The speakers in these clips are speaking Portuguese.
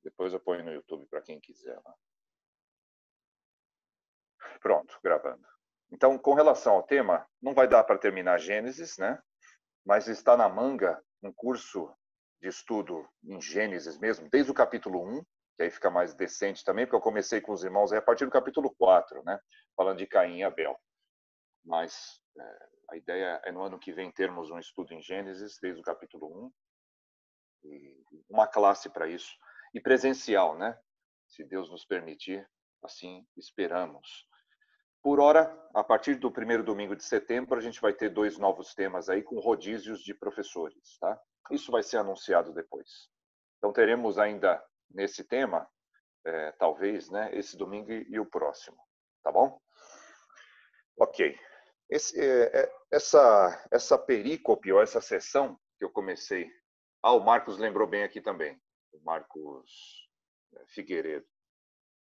Depois eu ponho no YouTube para quem quiser. Pronto, gravando. Então, com relação ao tema, não vai dar para terminar Gênesis, né? Mas está na manga um curso de estudo em Gênesis mesmo, desde o capítulo 1, que aí fica mais decente também, porque eu comecei com os irmãos aí a partir do capítulo 4, né? Falando de Caim e Abel. Mas a ideia é no ano que vem termos um estudo em Gênesis, desde o capítulo 1, e uma classe para isso, e presencial, né? Se Deus nos permitir, assim esperamos. Por hora, a partir do primeiro domingo de setembro, a gente vai ter 2 novos temas aí com rodízios de professores, tá? Isso vai ser anunciado depois. Então teremos ainda nesse tema, talvez, né, esse domingo e o próximo, tá bom? Ok. Essa perícope, ou essa sessão que eu comecei... o Marcos lembrou bem aqui também, o Marcos Figueiredo.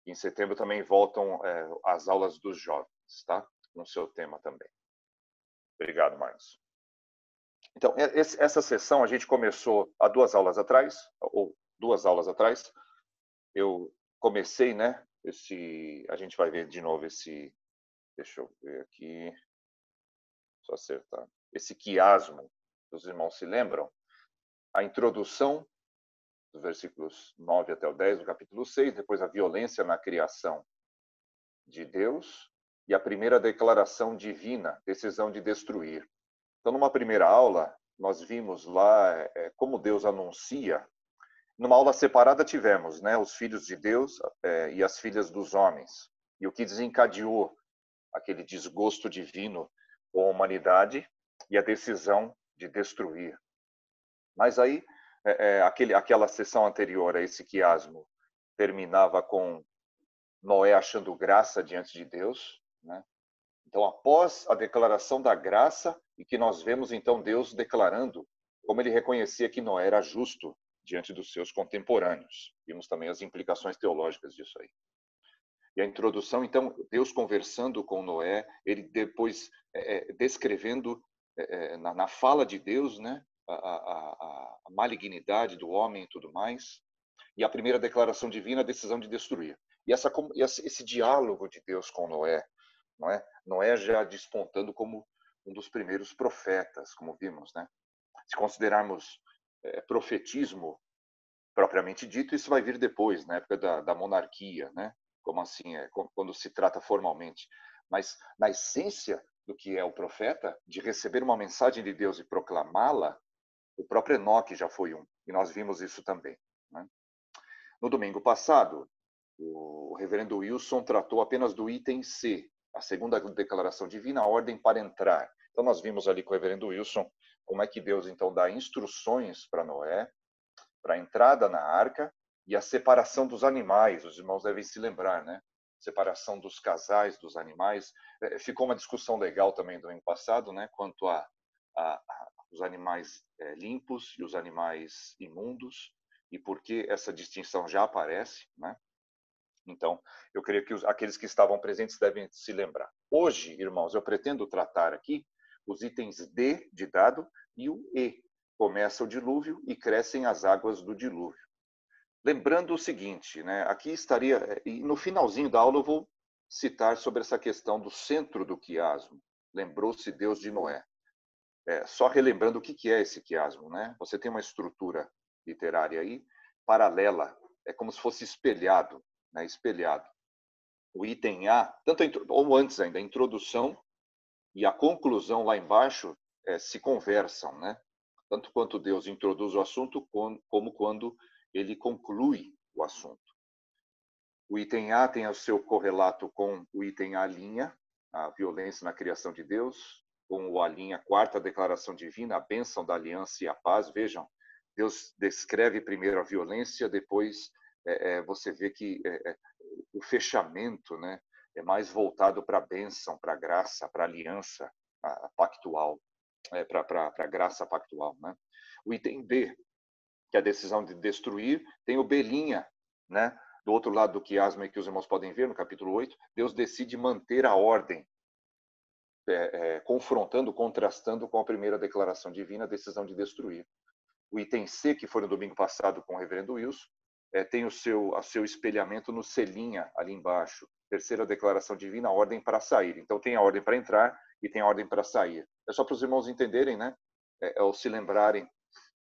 Em setembro também voltam as aulas dos jovens, tá? No seu tema também. Obrigado, Marcos. Então, essa sessão a gente começou há 2 aulas atrás, ou 2 aulas atrás. Eu comecei, né? A gente vai ver de novo esse... Deixa eu ver aqui. Só acertar. Esse quiasmo, os irmãos se lembram? A introdução dos versículos 9 até o 10 do capítulo 6, depois a violência na criação de Deus e a primeira declaração divina, decisão de destruir. Então, numa primeira aula, nós vimos lá como Deus anuncia. Numa aula separada tivemos, né, os filhos de Deus e as filhas dos homens. E o que desencadeou aquele desgosto divino com a humanidade e a decisão de destruir. Mas aí, aquela sessão anterior a esse quiasmo terminava com Noé achando graça diante de Deus, né? Então, após a declaração da graça, e que nós vemos então Deus declarando como ele reconhecia que Noé era justo diante dos seus contemporâneos. Vimos também as implicações teológicas disso aí. E a introdução, então, Deus conversando com Noé, ele depois descrevendo na fala de Deus, né, a malignidade do homem e tudo mais, e a primeira declaração divina, a decisão de destruir. E esse diálogo de Deus com Noé, não é? Noé já despontando como um dos primeiros profetas, como vimos, né? Se considerarmos profetismo propriamente dito, isso vai vir depois, na época da monarquia, né? Como assim quando se trata formalmente. Mas na essência do que é o profeta, de receber uma mensagem de Deus e proclamá-la, o próprio Enoque já foi um, e nós vimos isso também, né? No domingo passado, o reverendo Wilson tratou apenas do item C, a segunda declaração divina, a ordem para entrar. Então nós vimos ali com o reverendo Wilson como é que Deus então dá instruções para Noé, para a entrada na arca e a separação dos animais. Os irmãos devem se lembrar, né? Separação dos casais, dos animais. Ficou uma discussão legal também do ano passado, né? Quanto a os animais limpos e os animais imundos, e por que essa distinção já aparece, né? Então, eu creio que aqueles que estavam presentes devem se lembrar. Hoje, irmãos, eu pretendo tratar aqui os itens D de dado e o E. Começa o dilúvio e crescem as águas do dilúvio. Lembrando o seguinte, né? Aqui estaria, e no finalzinho da aula eu vou citar sobre essa questão do centro do quiasmo. Lembrou-se Deus de Noé. Só relembrando o que é esse quiasmo, né? Você tem uma estrutura literária aí paralela, é como se fosse espelhado, né? Espelhado. O item A, ou antes ainda, a introdução e a conclusão lá embaixo se conversam, né? Tanto quanto Deus introduz o assunto, como quando ele conclui o assunto. O item A tem o seu correlato com o item A', a violência na criação de Deus, com o A', a quarta declaração divina, a bênção da aliança e a paz. Vejam, Deus descreve primeiro a violência, depois você vê que o fechamento, né, é mais voltado para a bênção, para a graça, para a aliança pactual, para a graça pactual, né? O item B, que é a decisão de destruir, tem o B', né? Do outro lado do quiasma, que os irmãos podem ver no capítulo 8, Deus decide manter a ordem, confrontando, contrastando com a primeira declaração divina, a decisão de destruir. O item C, que foi no domingo passado com o reverendo Wilson, tem o seu espelhamento no selinha ali embaixo. Terceira declaração divina, a ordem para sair. Então tem a ordem para entrar e tem a ordem para sair. É só para os irmãos entenderem, né? Ou se lembrarem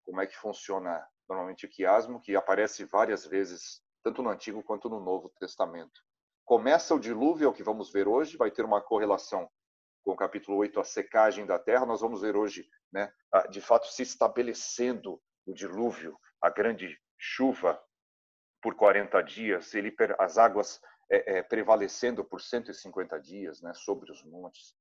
como é que funciona normalmente o quiasmo, que aparece várias vezes, tanto no Antigo quanto no Novo Testamento. Começa o dilúvio, é o que vamos ver hoje, vai ter uma correlação com o capítulo 8, a secagem da terra. Nós vamos ver hoje, né, de fato, se estabelecendo o dilúvio, a grande chuva por 40 dias, as águas prevalecendo por 150 dias, né, sobre os montes.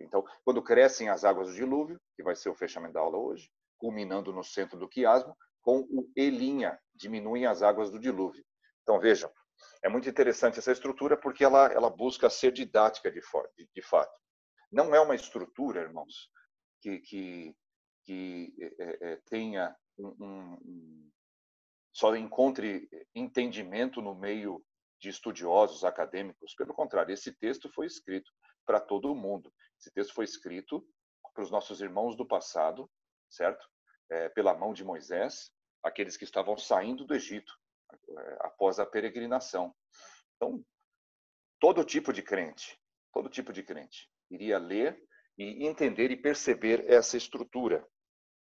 Então, quando crescem as águas do dilúvio, que vai ser o fechamento da aula hoje, culminando no centro do quiasmo, com o Elinha, diminuem as águas do dilúvio. Então, vejam, é muito interessante essa estrutura porque ela busca ser didática de fato. Não é uma estrutura, irmãos, que tenha só encontre entendimento no meio de estudiosos acadêmicos. Pelo contrário, esse texto foi escrito para todo mundo. Esse texto foi escrito para os nossos irmãos do passado, certo? Pela mão de Moisés, aqueles que estavam saindo do Egito após a peregrinação. Então, todo tipo de crente iria ler e entender e perceber essa estrutura,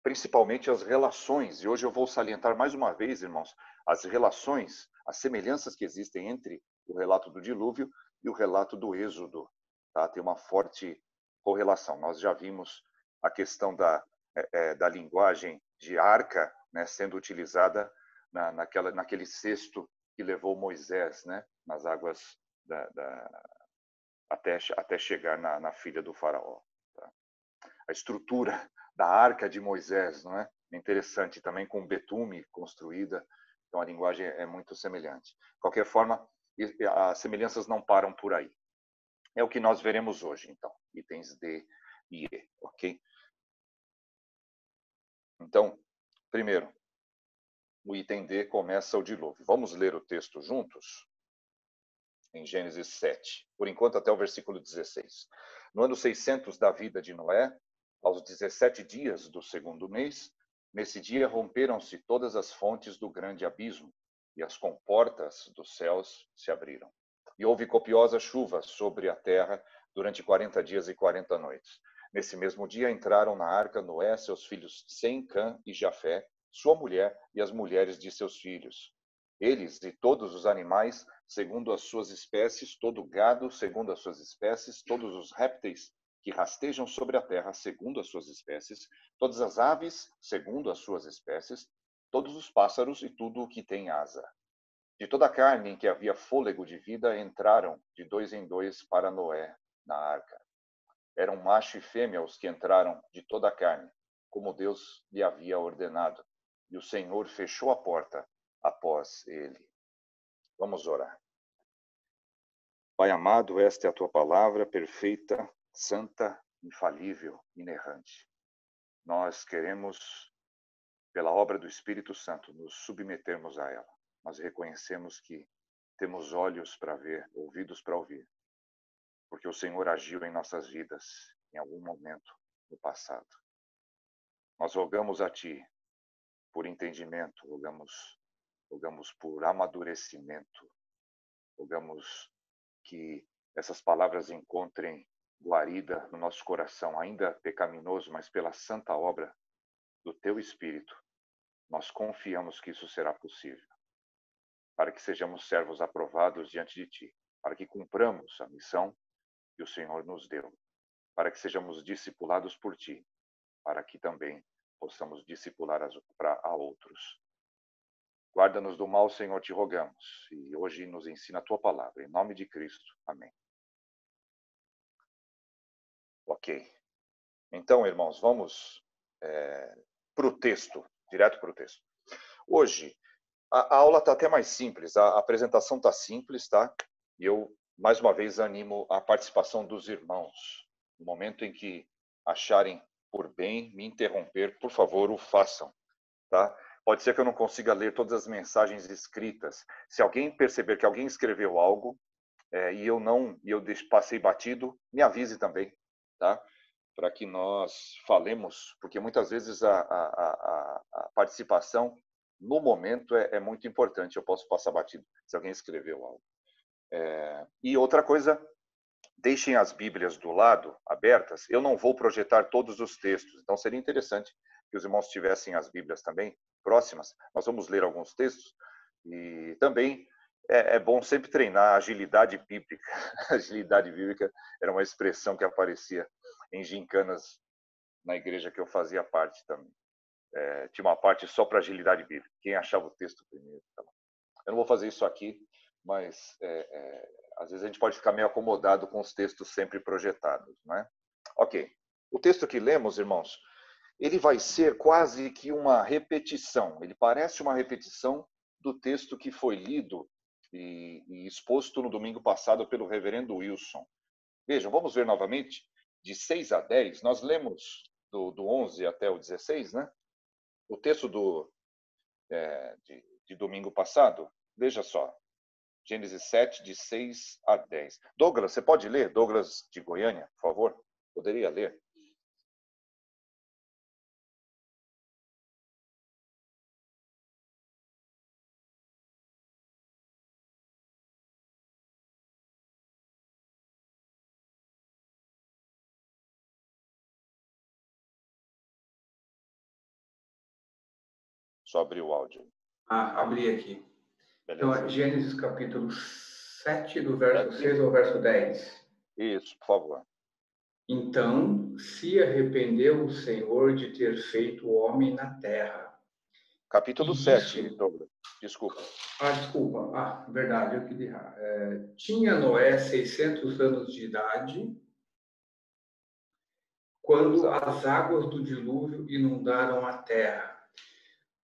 principalmente as relações. E hoje eu vou salientar mais uma vez, irmãos, as relações, as semelhanças que existem entre o relato do dilúvio e o relato do Êxodo. Tá? Tem uma forte correlação. Nós já vimos a questão da linguagem de arca, né, sendo utilizada naquele cesto que levou Moisés, né, nas águas até chegar na filha do faraó. Tá? A estrutura da arca de Moisés, não é? É interessante também, com betume construída, então a linguagem é muito semelhante. De qualquer forma, as semelhanças não param por aí. É o que nós veremos hoje, então, itens D e E, ok? Então, primeiro, o item D começa o dilúvio. Vamos ler o texto juntos? Em Gênesis 7, por enquanto até o versículo 16. No ano 600 da vida de Noé, aos 17 dias do segundo mês, nesse dia romperam-se todas as fontes do grande abismo, e as comportas dos céus se abriram. E houve copiosa chuva sobre a terra durante 40 dias e 40 noites. Nesse mesmo dia entraram na arca Noé, seus filhos Sem, Cã e Jafé, sua mulher e as mulheres de seus filhos. Eles e todos os animais, segundo as suas espécies, todo gado, segundo as suas espécies, todos os répteis que rastejam sobre a terra, segundo as suas espécies, todas as aves, segundo as suas espécies, todos os pássaros e tudo o que tem asa. De toda a carne em que havia fôlego de vida, entraram de 2 em 2 para Noé, na arca. Eram macho e fêmea os que entraram de toda a carne, como Deus lhe havia ordenado. E o Senhor fechou a porta após ele. Vamos orar. Pai amado, esta é a tua palavra perfeita, santa, infalível, inerrante. Nós queremos, pela obra do Espírito Santo, nos submetermos a ela. Nós reconhecemos que temos olhos para ver, ouvidos para ouvir, porque o Senhor agiu em nossas vidas em algum momento no passado. Nós rogamos a Ti por entendimento, rogamos por amadurecimento, rogamos que essas palavras encontrem guarida no nosso coração, ainda pecaminoso, mas pela santa obra do Teu Espírito, nós confiamos que isso será possível, para que sejamos servos aprovados diante de Ti, para que cumpramos a missão que o Senhor nos deu, para que sejamos discipulados por Ti, para que também possamos discipular a outros. Guarda-nos do mal, Senhor, te rogamos, e hoje nos ensina a Tua palavra, em nome de Cristo. Amém. Ok. Então, irmãos, vamos para o texto, direto para o texto. Hoje, a aula está até mais simples, a apresentação está simples, tá? E eu, mais uma vez, animo a participação dos irmãos. No momento em que acharem por bem me interromper, por favor, o façam, tá? Pode ser que eu não consiga ler todas as mensagens escritas. Se alguém perceber que alguém escreveu algo e eu passei batido, me avise também, tá? Para que nós falemos, porque muitas vezes a participação no momento, é muito importante. Eu posso passar batido se alguém escreveu algo. E outra coisa, deixem as Bíblias do lado, abertas. Eu não vou projetar todos os textos, então seria interessante que os irmãos tivessem as Bíblias também próximas. Nós vamos ler alguns textos e também é bom sempre treinar a agilidade bíblica. A agilidade bíblica era uma expressão que aparecia em gincanas na igreja que eu fazia parte também. Tinha uma parte só para agilidade bíblica. Quem achava o texto primeiro. Tá bom. Eu não vou fazer isso aqui, mas às vezes a gente pode ficar meio acomodado com os textos sempre projetados, não é? Ok. O texto que lemos, irmãos, ele vai ser quase que uma repetição. Ele parece uma repetição do texto que foi lido e exposto no domingo passado pelo reverendo Wilson. Vejam, vamos ver novamente, de 6 a 10, nós lemos do 11 até o 16, né? O texto de domingo passado, veja só, Gênesis 7, de 6 a 10. Douglas, você pode ler? Douglas de Goiânia, por favor? Poderia ler? Só abrir o áudio. Abri aqui. Beleza. Então, Gênesis capítulo 7, do verso 6 ao verso 10. Isso, por favor. Então se arrependeu o Senhor de ter feito o homem na terra. Capítulo 7, Douglas. Desculpa. Desculpa. Verdade, eu queria errar. Tinha Noé 600 anos de idade quando as águas do dilúvio inundaram a terra.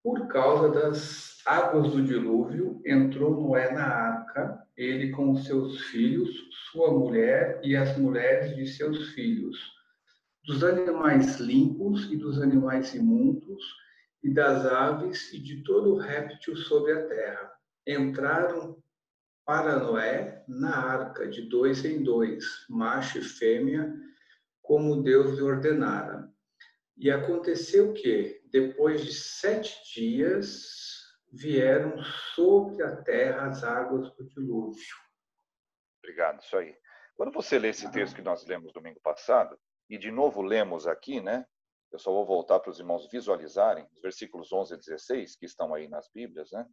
Por causa das águas do dilúvio, entrou Noé na arca, ele com seus filhos, sua mulher e as mulheres de seus filhos, dos animais limpos e dos animais imundos, e das aves e de todo réptil sobre a terra. Entraram para Noé na arca de 2 em 2, macho e fêmea, como Deus lhe ordenara. E aconteceu que, depois de 7 dias, vieram sobre a terra as águas do dilúvio. Obrigado, isso aí. Quando você lê esse texto que nós lemos domingo passado, e de novo lemos aqui, né? Eu só vou voltar para os irmãos visualizarem, os versículos 11 a 16, que estão aí nas Bíblias, né?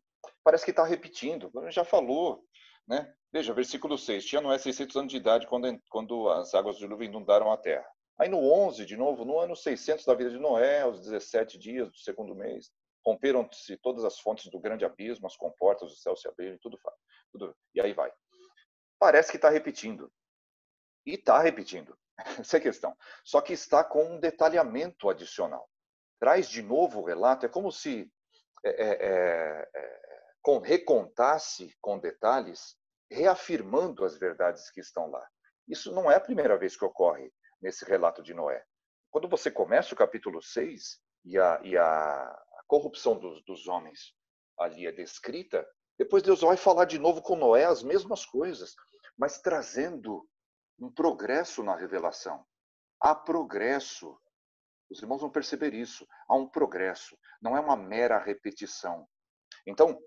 Parece que está repetindo, já falou, né? Veja, versículo 6, tinha Noé 600 anos de idade quando as águas do dilúvio inundaram a terra. Aí no 11, de novo, no ano 600 da vida de Noé, aos 17 dias do segundo mês, romperam-se todas as fontes do grande abismo, as comportas do céu se abriram, tudo, e aí vai. Parece que está repetindo. E está repetindo. Essa é a questão. Só que está com um detalhamento adicional. Traz de novo o relato, é como se recontasse com detalhes, reafirmando as verdades que estão lá. Isso não é a primeira vez que ocorre nesse relato de Noé. Quando você começa o capítulo 6 e a corrupção dos homens ali é descrita, depois Deus vai falar de novo com Noé as mesmas coisas, mas trazendo um progresso na revelação. Há progresso. Os irmãos vão perceber isso. Há um progresso. Não é uma mera repetição. Então,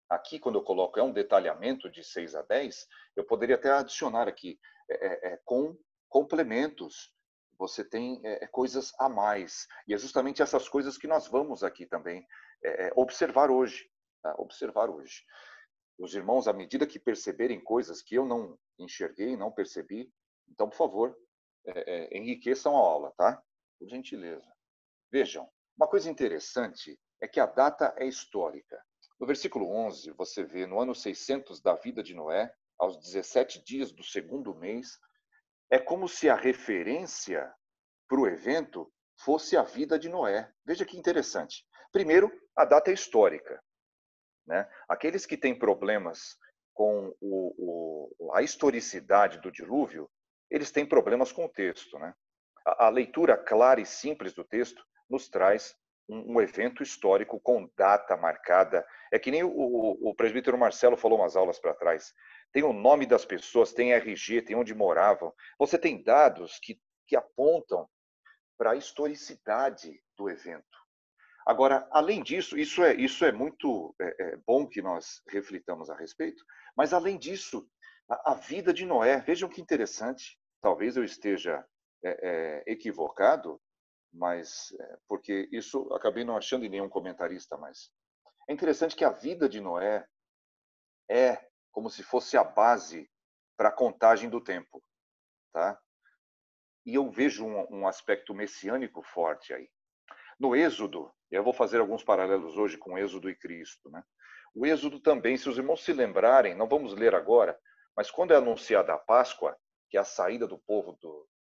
aqui, quando eu coloco um detalhamento de 6 a 10, eu poderia até adicionar aqui com complementos. Você tem coisas a mais. E é justamente essas coisas que nós vamos aqui também observar hoje. Tá? Observar hoje. Os irmãos, à medida que perceberem coisas que eu não enxerguei, não percebi, então, por favor, enriqueçam a aula, tá? Por gentileza. Vejam, uma coisa interessante é que a data é histórica. No versículo 11, você vê, no ano 600 da vida de Noé, aos 17 dias do segundo mês, é como se a referência para o evento fosse a vida de Noé. Veja que interessante. Primeiro, a data é histórica. Né? Aqueles que têm problemas com a historicidade do dilúvio, eles têm problemas com o texto. Né? A leitura clara e simples do texto nos traz um evento histórico com data marcada. É que nem o presbítero Marcelo falou umas aulas para trás. Tem o nome das pessoas, tem RG, tem onde moravam. Você tem dados que apontam para a historicidade do evento. Agora, além disso, isso é muito bom que nós reflitamos a respeito, mas além disso, a vida de Noé, vejam que interessante, talvez eu esteja equivocado, mas porque isso acabei não achando em nenhum comentarista, mas é interessante que a vida de Noé é como se fosse a base para a contagem do tempo, tá? E eu vejo um aspecto messiânico forte aí. No Êxodo, eu vou fazer alguns paralelos hoje com Êxodo e Cristo, né? O Êxodo também, se os irmãos se lembrarem, não vamos ler agora, mas quando é anunciada a Páscoa, que é a saída do povo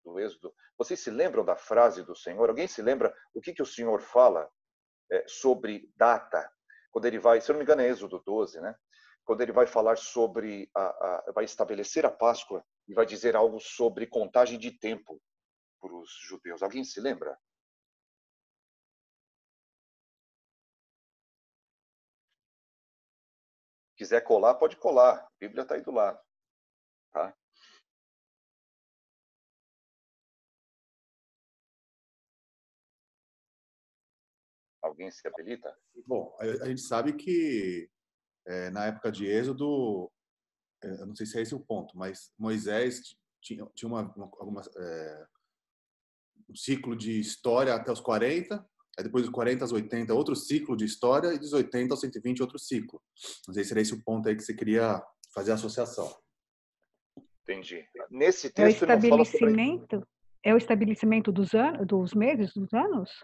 do Êxodo, vocês se lembram da frase do Senhor? Alguém se lembra o que o Senhor fala sobre data? Quando ele vai, se eu não me engano é Êxodo 12, né? Quando ele vai falar sobre, vai estabelecer a Páscoa e vai dizer algo sobre contagem de tempo para os judeus. Alguém se lembra? Quiser colar, pode colar. A Bíblia está aí do lado. Tá? Alguém se habilita? Bom, a gente sabe que na época de Êxodo, eu não sei se é esse o ponto, mas Moisés tinha um ciclo de história até os 40, aí depois dos 40 aos 80, outro ciclo de história, e dos 80 aos 120, outro ciclo. Não sei se era esse o ponto aí que você queria fazer a associação. Entendi. Nesse texto ele não fala sobre... É o estabelecimento dos meses, dos anos?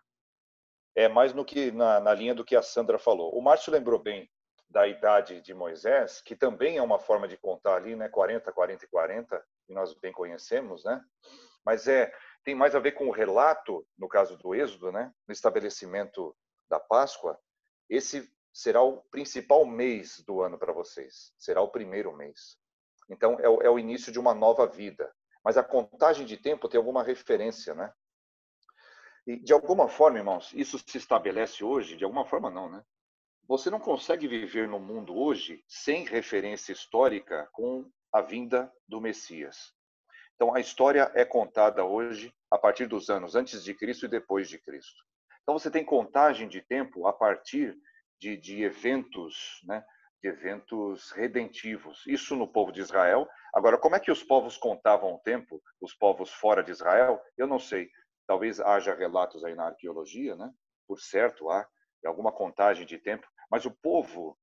É mais no que na linha do que a Sandra falou. O Márcio lembrou bem da idade de Moisés, que também é uma forma de contar ali, né? 40, 40 e 40, que nós bem conhecemos, né? Mas tem mais a ver com o relato, no caso do Êxodo, né? No estabelecimento da Páscoa. Esse será o principal mês do ano para vocês. Será o primeiro mês. Então, é o início de uma nova vida. Mas a contagem de tempo tem alguma referência, né? E, de alguma forma, irmãos, isso se estabelece hoje? De alguma forma, não, né? Você não consegue viver no mundo hoje sem referência histórica com a vinda do Messias. Então, a história é contada hoje a partir dos anos antes de Cristo e depois de Cristo. Então, você tem contagem de tempo a partir de eventos, né? De eventos redentivos. Isso no povo de Israel. Agora, como é que os povos contavam o tempo? Os povos fora de Israel? Eu não sei. Talvez haja relatos aí na arqueologia, né? Por certo, há alguma contagem de tempo. Mas o povo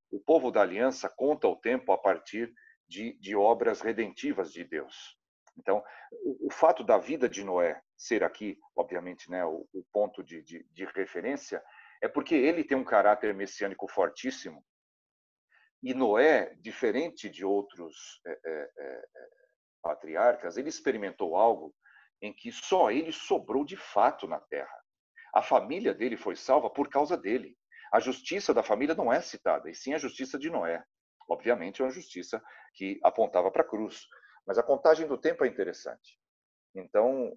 da aliança conta o tempo a partir de obras redentivas de Deus. Então, o fato da vida de Noé ser aqui, obviamente, né, o ponto de referência, é porque ele tem um caráter messiânico fortíssimo. E Noé, diferente de outros patriarcas, ele experimentou algo em que só ele sobrou de fato na terra. A família dele foi salva por causa dele. A justiça da família não é citada, e sim a justiça de Noé. Obviamente, é uma justiça que apontava para a cruz. Mas a contagem do tempo é interessante. Então,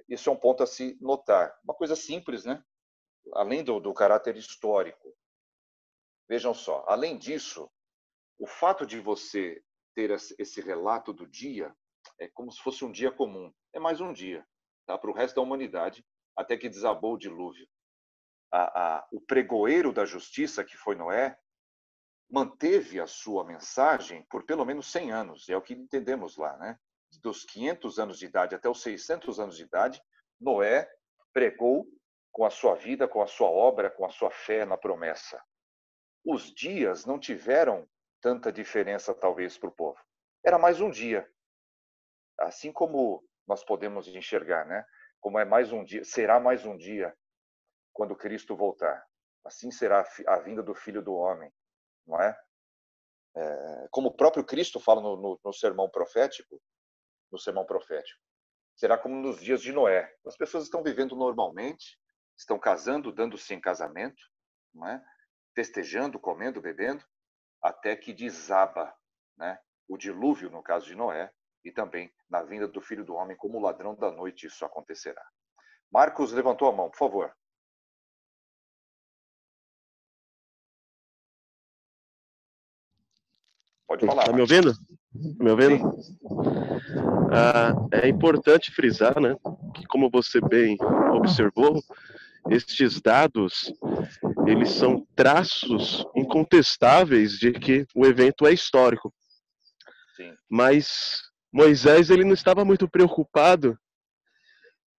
isso é um ponto a se notar. Uma coisa simples, né? Além do caráter histórico. Vejam só, além disso, o fato de você ter esse relato do dia é como se fosse um dia comum. É mais um dia, tá? Para o resto da humanidade, até que desabou o dilúvio. O pregoeiro da justiça, que foi Noé, manteve a sua mensagem por pelo menos 100 anos, é o que entendemos lá, né? Dos 500 anos de idade até os 600 anos de idade, Noé pregou com a sua vida, com a sua obra, com a sua fé na promessa. Os dias não tiveram tanta diferença, talvez, para o povo. Era mais um dia. Assim como nós podemos enxergar, né? Como é mais um dia, será mais um dia quando Cristo voltar. Assim será a vinda do Filho do Homem, não é? Como o próprio Cristo fala no sermão profético, será como nos dias de Noé. As pessoas estão vivendo normalmente, estão casando, dando-se em casamento, não é? Festejando, comendo, bebendo, até que desaba, né? O dilúvio, no caso de Noé, e também na vinda do Filho do Homem, como ladrão da noite, isso acontecerá. Marcos levantou a mão, por favor. Pode falar. Tá me ouvindo? Me ouvindo? É importante frisar, né, que como você bem observou, estes dados, eles são traços incontestáveis de que o evento é histórico. Sim. Mas Moisés, ele não estava muito preocupado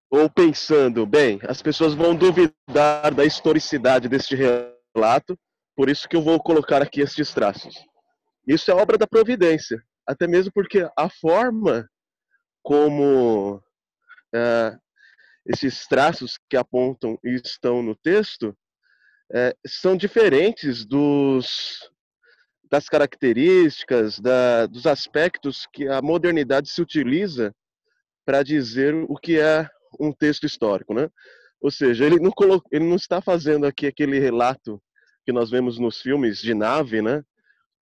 ou pensando, bem, as pessoas vão duvidar da historicidade deste relato, por isso que eu vou colocar aqui estes traços. Isso é obra da providência, até mesmo porque a forma como esses traços que apontam e estão no texto são diferentes das características, dos aspectos que a modernidade se utiliza para dizer o que é um texto histórico, né? Ou seja, ele não está fazendo aqui aquele relato que nós vemos nos filmes de nave, né?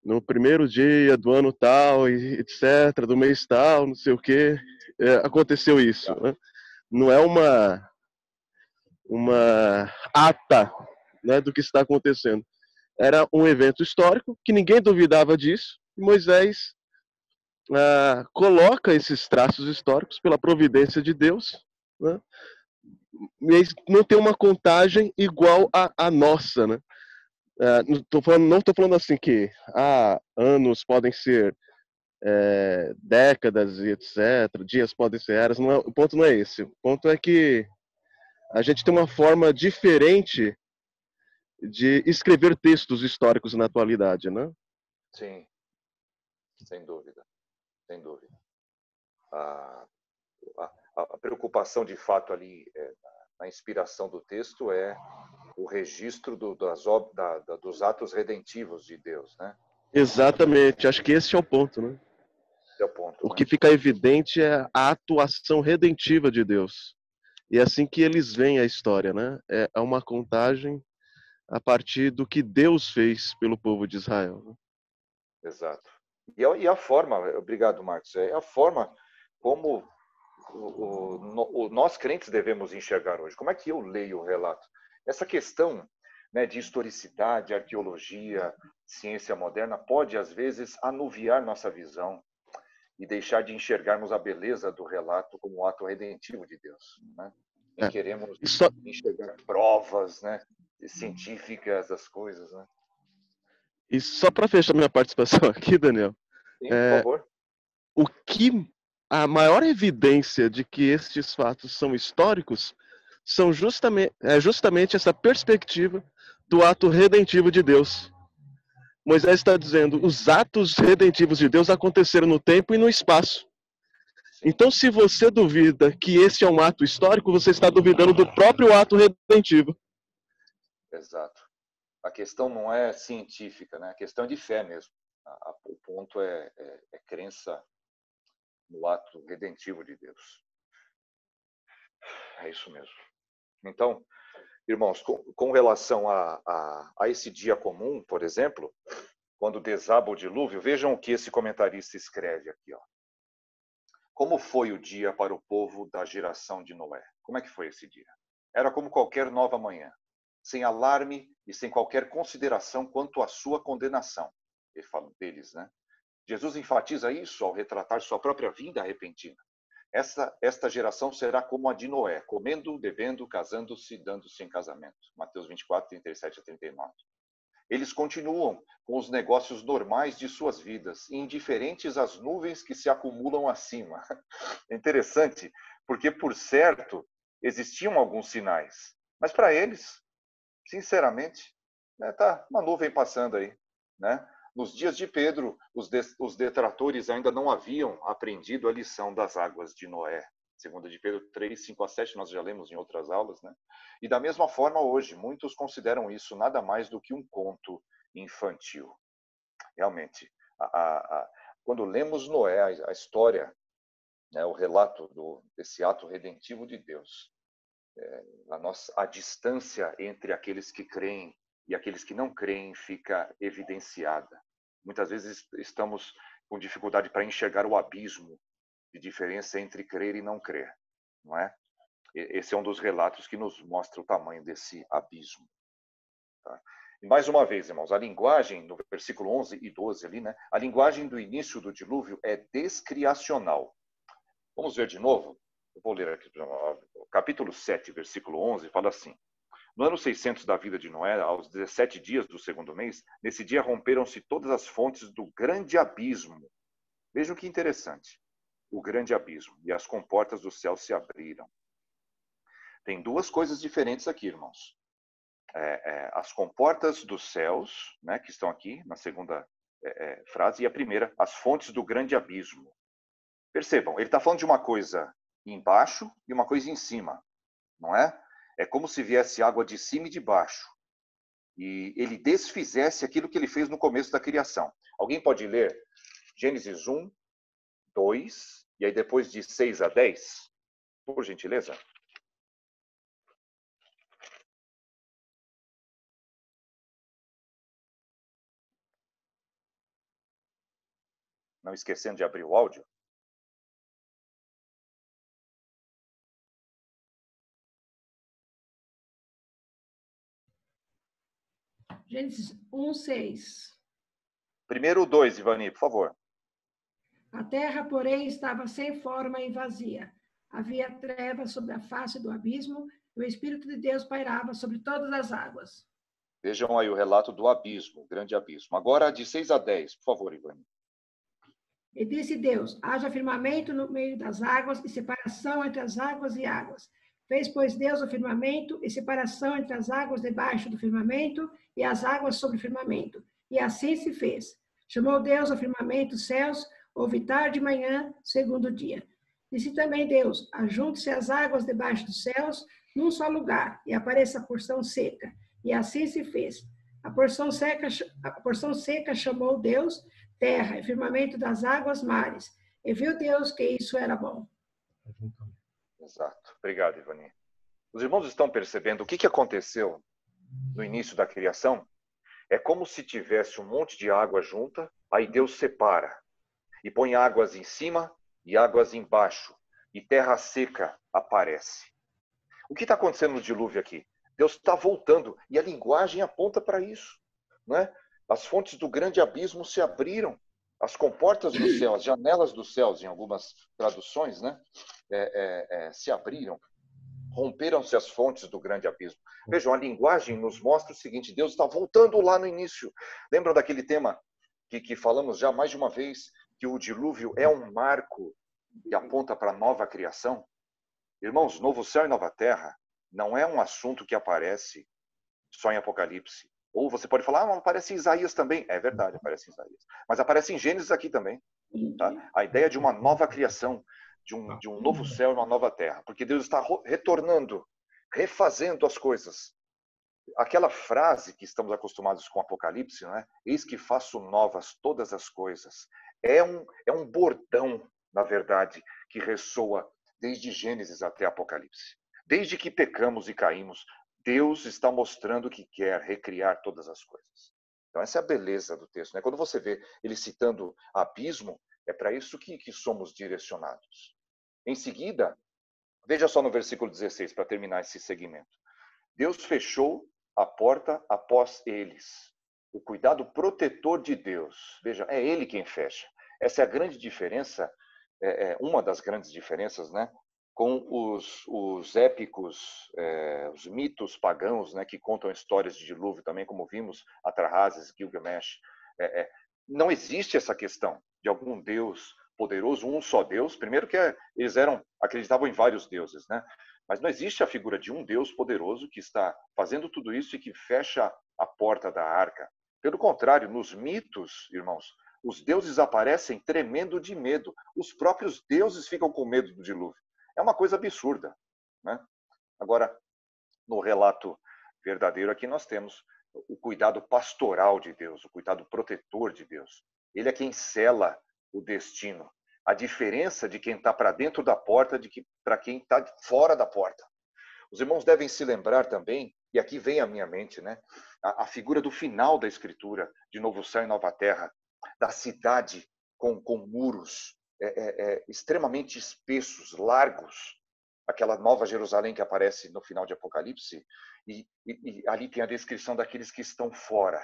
No primeiro dia do ano tal, etc., do mês tal, não sei o que, aconteceu isso, né? Não é uma ata, né, do que está acontecendo. Era um evento histórico que ninguém duvidava disso. E Moisés coloca esses traços históricos pela providência de Deus, né? Mas não tem uma contagem igual à nossa, né? Não estou falando assim que anos podem ser décadas e etc. Dias podem ser eras. O ponto não é esse. O ponto é que a gente tem uma forma diferente de escrever textos históricos na atualidade, né? Sim, sem dúvida, sem dúvida. A preocupação de fato ali na inspiração do texto é o registro dos atos redentivos de Deus, né? Exatamente, acho que esse é o ponto, né? Esse é o ponto, O né? que fica evidente é a atuação redentiva de Deus. E é assim que eles veem a história, né? É uma contagem a partir do que Deus fez pelo povo de Israel, né? Exato. E a forma, obrigado, Marcos, é a forma como nós crentes devemos enxergar hoje. Como é que eu leio o relato? Essa questão, né, de historicidade, arqueologia, ciência moderna pode, às vezes, anuviar nossa visão e deixar de enxergarmos a beleza do relato como um ato redentivo de Deus, né? Nem queremos enxergar provas, né, científicas das coisas, né? E só para fechar minha participação aqui, Daniel, Sim, por favor. o que a maior evidência de que estes fatos são históricos são justamente essa perspectiva do ato redentivo de Deus. Moisés está dizendo, os atos redentivos de Deus aconteceram no tempo e no espaço. Então, se você duvida que esse é um ato histórico, você está duvidando do próprio ato redentivo. Exato. A questão não é científica, né? A questão é de fé mesmo. O ponto é crença no ato redentivo de Deus. É isso mesmo. Então, irmãos, com relação a esse dia comum, por exemplo, quando desaba o dilúvio, vejam o que esse comentarista escreve aqui, ó. Como foi o dia para o povo da geração de Noé? Como é que foi esse dia? Era como qualquer nova manhã, sem alarme e sem qualquer consideração quanto à sua condenação. Ele fala deles, né? Jesus enfatiza isso ao retratar sua própria vinda repentina. Esta geração será como a de Noé, comendo, bebendo, casando-se, dando-se em casamento. Mateus 24, 37 a 39. Eles continuam com os negócios normais de suas vidas, indiferentes às nuvens que se acumulam acima. É interessante, porque, por certo, existiam alguns sinais, mas para eles, sinceramente, tá uma nuvem passando aí, né? Nos dias de Pedro, os detratores ainda não haviam aprendido a lição das águas de Noé. Segunda de Pedro 3, 5 a 7, nós já lemos em outras aulas, né? E da mesma forma hoje, muitos consideram isso nada mais do que um conto infantil. Realmente, quando lemos Noé, a história, né, o relato desse ato redentivo de Deus, a distância entre aqueles que creem e aqueles que não creem fica evidenciada. Muitas vezes estamos com dificuldade para enxergar o abismo de diferença entre crer e não crer, não é? Esse é um dos relatos que nos mostra o tamanho desse abismo. Tá? E mais uma vez, irmãos, a linguagem, no versículo 11 e 12 ali, né? A linguagem do início do dilúvio é descriacional. Vamos ver de novo? Eu vou ler aqui, capítulo 7, versículo 11, fala assim: No ano 600 da vida de Noé, aos 17 dias do segundo mês, nesse dia romperam-se todas as fontes do grande abismo. Vejam que interessante. O grande abismo. E as comportas do céu se abriram. Tem duas coisas diferentes aqui, irmãos. As comportas dos céus, né, que estão aqui na segunda frase, e a primeira, as fontes do grande abismo. Percebam, ele está falando de uma coisa embaixo e uma coisa em cima, não é? É como se viesse água de cima e de baixo. E ele desfizesse aquilo que ele fez no começo da criação. Alguém pode ler Gênesis 1, 2, e aí depois de 6 a 10? Por gentileza. Não esquecendo de abrir o áudio. Gênesis 1, 6. Primeiro o 2, Ivani, por favor. A terra, porém, estava sem forma e vazia. Havia trevas sobre a face do abismo, e o Espírito de Deus pairava sobre todas as águas. Vejam aí o relato do abismo, o grande abismo. Agora, de 6 a 10, por favor, Ivani. E disse Deus: haja firmamento no meio das águas e separação entre as águas e águas. Fez, pois, Deus o firmamento e separação entre as águas debaixo do firmamento e as águas sobre o firmamento. E assim se fez. Chamou Deus ao firmamento os céus, houve tarde e manhã, segundo dia. Disse também Deus: ajunte-se as águas debaixo dos céus num só lugar, e apareça a porção seca. E assim se fez. A porção seca chamou Deus terra, e firmamento das águas mares. E viu Deus que isso era bom. Exato. Obrigado, Ivani. Os irmãos estão percebendo o que aconteceu no início da criação? É como se tivesse um monte de água junta, aí Deus separa e põe águas em cima e águas embaixo, e terra seca aparece. O que está acontecendo no dilúvio aqui? Deus está voltando, e a linguagem aponta para isso, não é? As fontes do grande abismo se abriram, as comportas do céu, as janelas dos céus, em algumas traduções, né, se abriram, romperam-se as fontes do grande abismo. Vejam, a linguagem nos mostra o seguinte: Deus está voltando lá no início. Lembram daquele tema que falamos já mais de uma vez, que o dilúvio é um marco que aponta para a nova criação? Irmãos, novo céu e nova terra não é um assunto que aparece só em Apocalipse. Ou você pode falar, aparece em Isaías também. É verdade, aparece em Isaías. Mas aparece em Gênesis aqui também. Tá? A ideia de uma nova criação, de um novo céu e uma nova terra. Porque Deus está retornando, refazendo as coisas. Aquela frase que estamos acostumados com Apocalipse, não é? Eis que faço novas todas as coisas. É um bordão, na verdade, que ressoa desde Gênesis até Apocalipse. Desde que pecamos e caímos, Deus está mostrando que quer recriar todas as coisas. Então essa é a beleza do texto, né? Quando você vê ele citando abismo, é para isso que somos direcionados. Em seguida, veja só no versículo 16, para terminar esse segmento. Deus fechou a porta após eles. O cuidado protetor de Deus. Veja, é Ele quem fecha. Essa é a grande diferença, uma das grandes diferenças, né, com os épicos, os mitos pagãos, né, que contam histórias de dilúvio também, como vimos, Atrahasis, Gilgamesh. Não existe essa questão de algum Deus poderoso, um só Deus. Primeiro que eles acreditavam em vários deuses, né? Mas não existe a figura de um Deus poderoso que está fazendo tudo isso e que fecha a porta da arca. Pelo contrário, nos mitos, irmãos, os deuses aparecem tremendo de medo. Os próprios deuses ficam com medo do dilúvio. É uma coisa absurda, né? Agora, no relato verdadeiro aqui nós temos o cuidado pastoral de Deus, o cuidado protetor de Deus. Ele é quem sela o destino. A diferença de quem está para dentro da porta para quem está fora da porta. Os irmãos devem se lembrar também, e aqui vem à minha mente, né, a figura do final da Escritura, de novo céu e nova terra, da cidade com muros extremamente espessos, largos, aquela nova Jerusalém que aparece no final de Apocalipse, e ali tem a descrição daqueles que estão fora.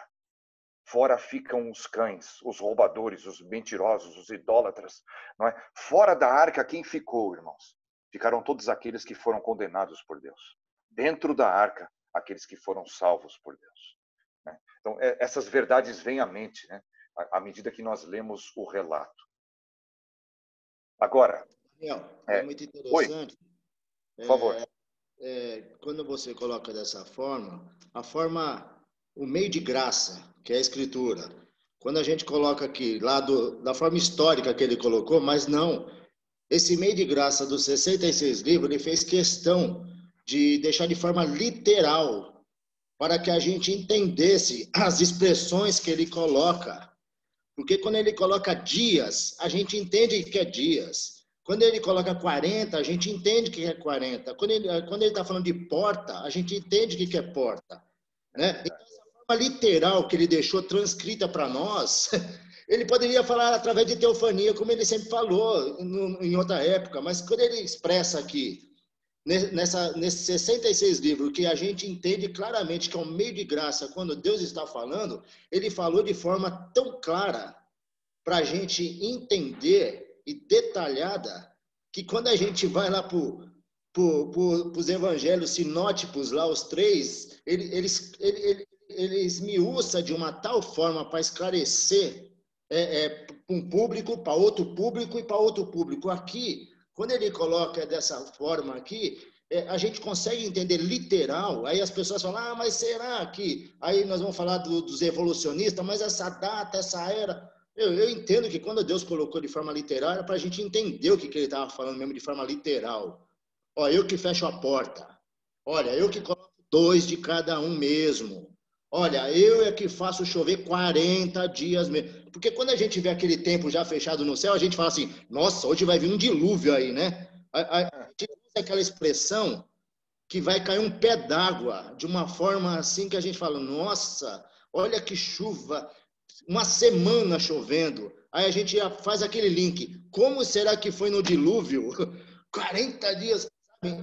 Fora ficam os cães, os roubadores, os mentirosos, os idólatras. Não é? Fora da arca, quem ficou, irmãos? Ficaram todos aqueles que foram condenados por Deus. Dentro da arca, aqueles que foram salvos por Deus. Né? Então, essas verdades vêm à mente, né? À medida que nós lemos o relato. Agora... Daniel, é muito Oi, interessante. por favor. Quando você coloca dessa forma, o meio de graça, que é a Escritura, quando a gente coloca aqui, da forma histórica que ele colocou, mas não, esse meio de graça dos 66 livros, ele fez questão de deixar de forma literal, para que a gente entendesse as expressões que ele coloca. Porque quando ele coloca dias, a gente entende que é dias. Quando ele coloca 40, a gente entende que é 40. Quando ele está falando de porta, a gente entende que é porta. Né? Então, essa forma literal que ele deixou transcrita para nós, ele poderia falar através de teofania, como ele sempre falou em outra época, mas quando ele expressa aqui, nesses 66 livros, que a gente entende claramente que é um meio de graça, quando Deus está falando, ele falou de forma tão clara para a gente entender e detalhada, que quando a gente vai lá para os evangelhos sinóticos, lá os 3, eles esmiuçam de uma tal forma para esclarecer para um público, para outro público e para outro público. Aqui, quando ele coloca dessa forma aqui, a gente consegue entender literal. Aí as pessoas falam, mas será que... Aí nós vamos falar dos evolucionistas, mas essa data, essa era... Eu entendo que quando Deus colocou de forma literal, era para a gente entender o que ele estava falando mesmo de forma literal. Ó, eu que fecho a porta. Olha, eu que coloco 2 de cada um mesmo. Olha, eu é que faço chover 40 dias mesmo. Porque quando a gente vê aquele tempo já fechado no céu, a gente fala assim, nossa, hoje vai vir um dilúvio aí, né? A gente usa aquela expressão que vai cair um pé d'água de uma forma assim que a gente fala, nossa, olha que chuva, uma semana chovendo. Aí a gente faz aquele link, como será que foi no dilúvio? 40 dias.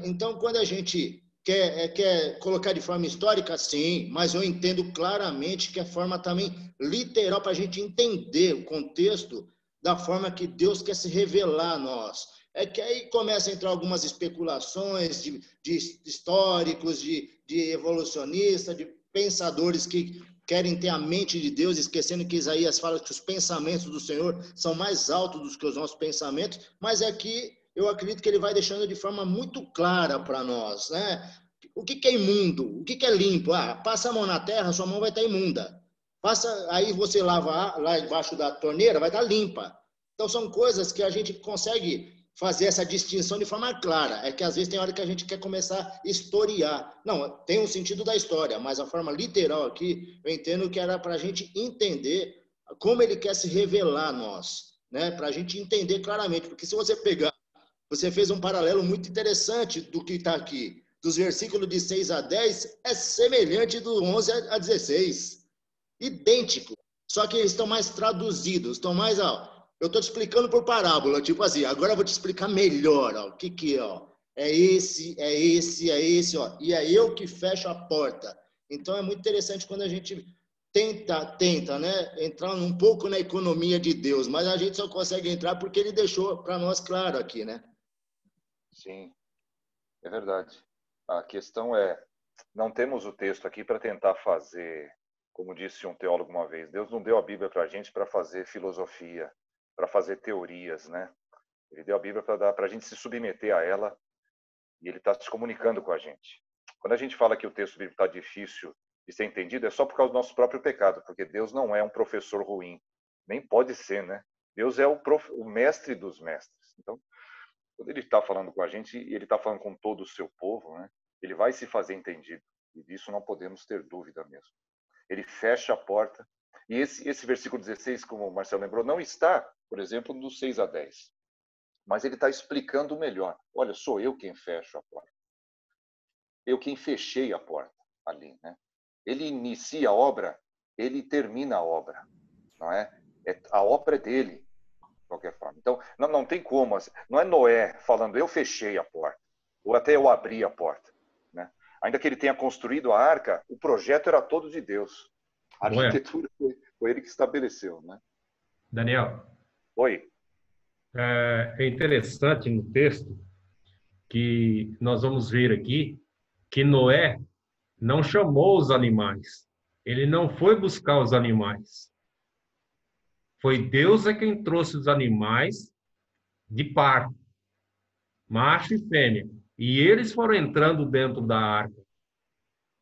Então, quando a gente quer colocar de forma histórica, sim, mas eu entendo claramente que é forma também literal para a gente entender o contexto da forma que Deus quer se revelar a nós. É que aí começa a entrar algumas especulações de históricos, de evolucionistas, de pensadores que querem ter a mente de Deus, esquecendo que Isaías fala que os pensamentos do Senhor são mais altos do que os nossos pensamentos, mas aqui eu acredito que ele vai deixando de forma muito clara para nós, né? O que é imundo? O que é limpo? Passa a mão na terra, sua mão vai estar imunda. Aí você lava lá embaixo da torneira, vai estar limpa. Então são coisas que a gente consegue fazer essa distinção de forma clara. É que às vezes tem hora que a gente quer começar a historiar. Não, tem um sentido da história, mas a forma literal aqui, eu entendo que era para a gente entender como ele quer se revelar a nós, né? Para a gente entender claramente. Porque se você pegar, você fez um paralelo muito interessante do que está aqui. Dos versículos de 6 a 10, é semelhante do 11 a 16. Idêntico. Só que eles estão mais traduzidos, estão mais... eu estou te explicando por parábola, tipo assim, agora eu vou te explicar melhor, o que é, ó. É esse, ó. E é eu que fecho a porta. Então é muito interessante quando a gente tenta, né, entrar um pouco na economia de Deus, mas a gente só consegue entrar porque ele deixou para nós claro aqui, né? Sim, é verdade. A questão é, não temos o texto aqui para tentar fazer, como disse um teólogo uma vez, Deus não deu a Bíblia para a gente para fazer filosofia, para fazer teorias, né? Ele deu a Bíblia para a gente se submeter a ela e ele está se comunicando com a gente. Quando a gente fala que o texto bíblico está difícil de ser entendido, é só por causa do nosso próprio pecado, porque Deus não é um professor ruim, nem pode ser, né? Deus é o mestre dos mestres. Então, quando ele está falando com a gente, e ele está falando com todo o seu povo, né? Ele vai se fazer entendido, e disso não podemos ter dúvida mesmo. Ele fecha a porta, e esse versículo 16, como o Marcelo lembrou, não está, por exemplo, do 6 a 10. Mas ele está explicando melhor. Olha, sou eu quem fecho a porta. Eu quem fechei a porta ali, né? Ele inicia a obra, ele termina a obra, não é? A obra é dele, de qualquer forma. Então, não tem como. Não é Noé falando, eu fechei a porta, ou até eu abri a porta, né? Ainda que ele tenha construído a arca, o projeto era todo de Deus. A arquitetura foi ele que estabeleceu, né? Daniel. Oi. É interessante no texto que nós vamos ver aqui que Noé, não chamou os animais. Ele não foi buscar os animais. Foi Deus é quem trouxe os animais de par, macho e fêmea. E eles foram entrando dentro da arca.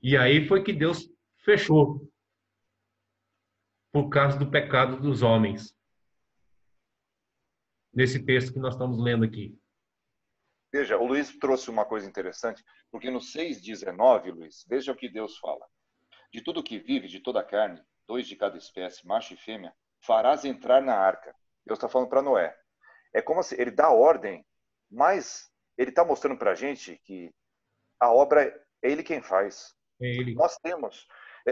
E aí foi que Deus fechou, por causa do pecado dos homens. Nesse texto que nós estamos lendo aqui. Veja, o Luiz trouxe uma coisa interessante, porque no 6,19, Luiz, veja o que Deus fala. De tudo que vive, de toda a carne, 2 de cada espécie, macho e fêmea, farás entrar na arca. Deus está falando para Noé. É como se ele dá ordem, mas ele está mostrando para a gente que a obra é ele quem faz. É ele. Nós temos.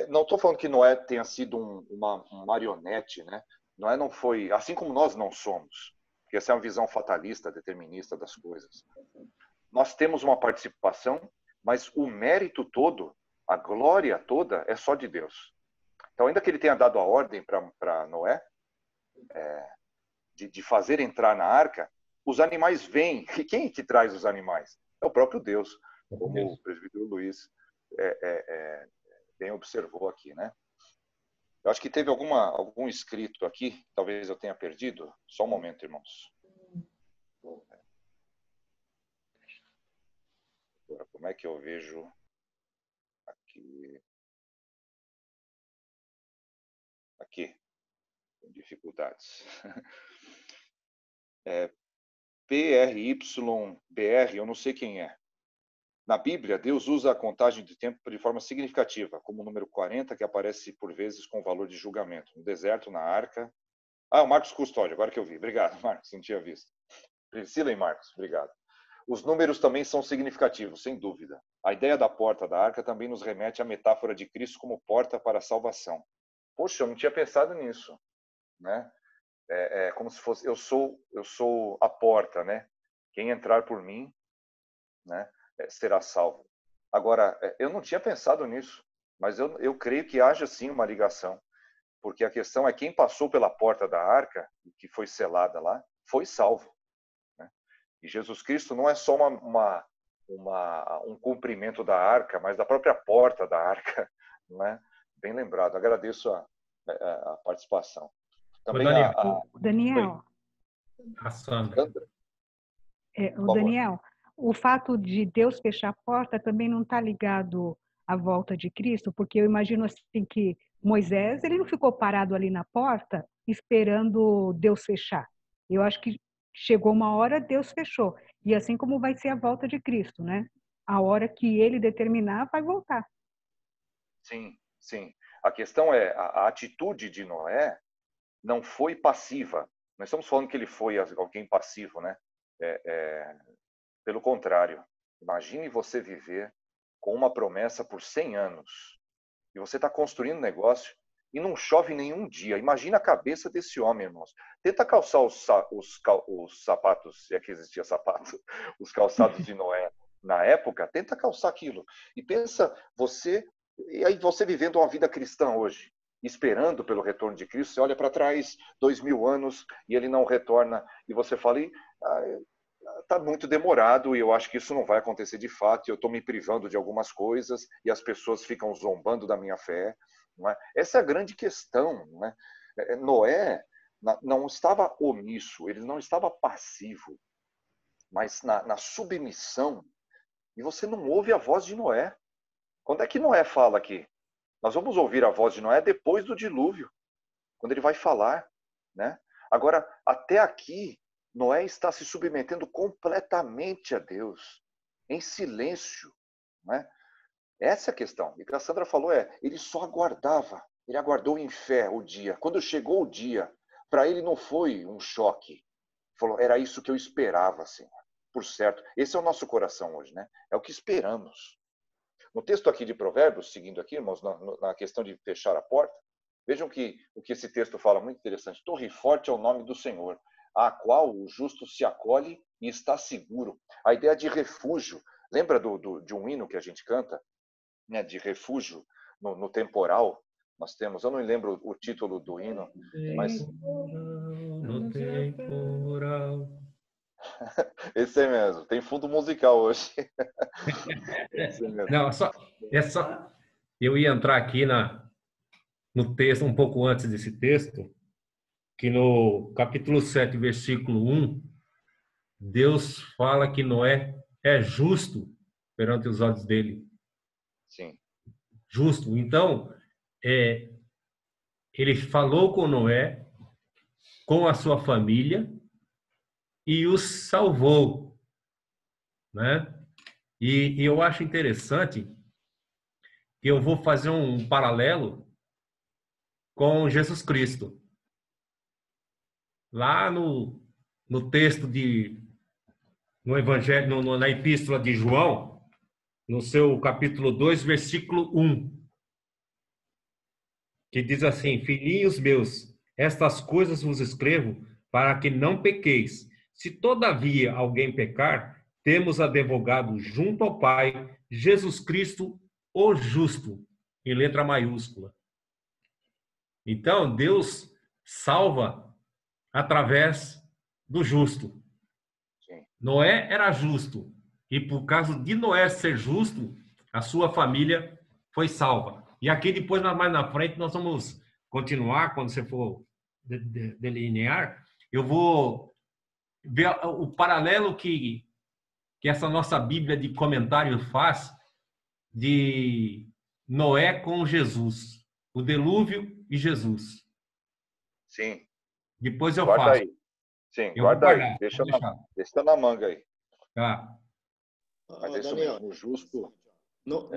Não estou falando que Noé tenha sido um marionete, né? Noé não foi, assim como nós não somos, porque essa é uma visão fatalista, determinista das coisas. Nós temos uma participação, mas o mérito todo, a glória toda, é só de Deus. Então, ainda que ele tenha dado a ordem para Noé, de fazer entrar na arca, os animais vêm. E quem que traz os animais? É o próprio Deus, como o presbítero Luiz bem observou aqui, né? Eu acho que teve algum escrito aqui, talvez eu tenha perdido. Só um momento, irmãos. Agora, como é que eu vejo aqui? Aqui, com dificuldades. PRYBR, eu não sei quem é. Na Bíblia, Deus usa a contagem de tempo de forma significativa, como o número 40, que aparece por vezes com valor de julgamento. No deserto, na arca. Ah, o Marcos Custódio, agora que eu vi. Obrigado, Marcos, não tinha visto. Priscila e Marcos, obrigado. Os números também são significativos, sem dúvida. A ideia da porta da arca também nos remete à metáfora de Cristo como porta para a salvação. Poxa, eu não tinha pensado nisso, né? É como se fosse, eu sou a porta, né? Quem entrar por mim, né, será salvo. Agora, eu não tinha pensado nisso, mas eu creio que haja sim uma ligação, porque a questão é quem passou pela porta da arca, que foi selada lá, foi salvo, né? E Jesus Cristo não é só um cumprimento da arca, mas da própria porta da arca, não é? Bem lembrado. Agradeço a participação. Também Daniel. A Sandra. O Daniel, o fato de Deus fechar a porta também não está ligado à volta de Cristo, porque eu imagino assim que Moisés, ele não ficou parado ali na porta esperando Deus fechar. Eu acho que chegou uma hora, Deus fechou. E assim como vai ser a volta de Cristo, né? A hora que ele determinar, vai voltar. Sim, sim. A questão é, a atitude de Noé não foi passiva. Nós estamos falando que ele foi alguém passivo, né? Pelo contrário, imagine você viver com uma promessa por 100 anos e você está construindo um negócio e não chove nenhum dia. Imagina a cabeça desse homem, irmãos. Tenta calçar os sapatos, se é que existia sapato, os calçados de Noé na época, tenta calçar aquilo. E pensa, e aí você vivendo uma vida cristã hoje, esperando pelo retorno de Cristo, você olha para trás, 2000 anos, e ele não retorna, e você fala, está muito demorado, e eu acho que isso não vai acontecer de fato, e eu estou me privando de algumas coisas, e as pessoas ficam zombando da minha fé. Não é? Essa é a grande questão. Não é? Noé não estava omisso, ele não estava passivo, mas na submissão, e você não ouve a voz de Noé. Quando é que Noé fala aqui? Nós vamos ouvir a voz de Noé depois do dilúvio, quando ele vai falar, né? Agora, até aqui, Noé está se submetendo completamente a Deus, em silêncio, né? Essa é a questão. E o que a Sandra falou ele só aguardava, ele aguardou em fé o dia. Quando chegou o dia, para ele não foi um choque. Ele falou, era isso que eu esperava, Senhor. Por certo, esse é o nosso coração hoje, né? É o que esperamos. No texto aqui de Provérbios, seguindo aqui, irmãos, na questão de fechar a porta, vejam o que esse texto fala, muito interessante. Torre forte é o nome do Senhor, a qual o justo se acolhe e está seguro. A ideia de refúgio, lembra de um hino que a gente canta, né, de refúgio no temporal? Nós temos, eu não lembro o título do hino, mas... No temporal. Esse aí mesmo, tem fundo musical hoje. Não, Eu ia entrar aqui no texto, um pouco antes desse texto, que no capítulo 7, versículo 1, Deus fala que Noé é justo perante os olhos dele. Sim. Justo. Então, ele falou com Noé, com a sua família, e os salvou, né? E eu acho interessante que eu vou fazer um paralelo com Jesus Cristo. Lá no texto no Evangelho, na Epístola de João, no seu capítulo 2, versículo 1, que diz assim: filhinhos meus, estas coisas vos escrevo para que não pequeis. Se todavia alguém pecar, temos advogado junto ao Pai, Jesus Cristo, o justo, em letra maiúscula. Então, Deus salva através do justo. Sim. Noé era justo, e por causa de Noé ser justo, a sua família foi salva. E aqui depois, mais na frente, nós vamos continuar, quando você for delinear, eu vou ver o paralelo que essa nossa Bíblia de comentário faz de Noé com Jesus, o dilúvio e Jesus. Sim. Depois eu Guarda faço. aí. Sim, Eu guarda vou aí. guardar, Deixa na manga aí. Tá. Mas é isso Daniel, mesmo, o justo... nos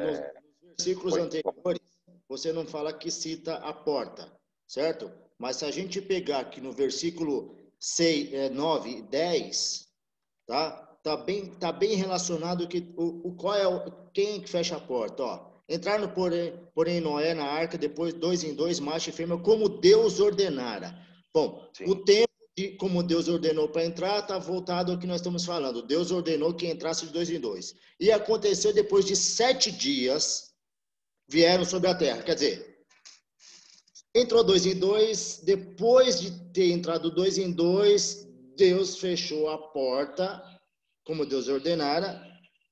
versículos anteriores, você não fala que cita a porta, certo? Mas se a gente pegar aqui no versículo 6, 9 e 10, tá bem relacionado que quem que fecha a porta, ó. Entraram, porém Noé na arca, depois 2 em 2, macho e fêmea, como Deus ordenara. Bom, sim. O tempo de como Deus ordenou para entrar está voltado ao que nós estamos falando. Deus ordenou que entrasse de 2 em 2. E aconteceu depois de 7 dias, vieram sobre a terra. Quer dizer, entrou 2 em 2, depois de ter entrado 2 em 2, Deus fechou a porta, como Deus ordenara,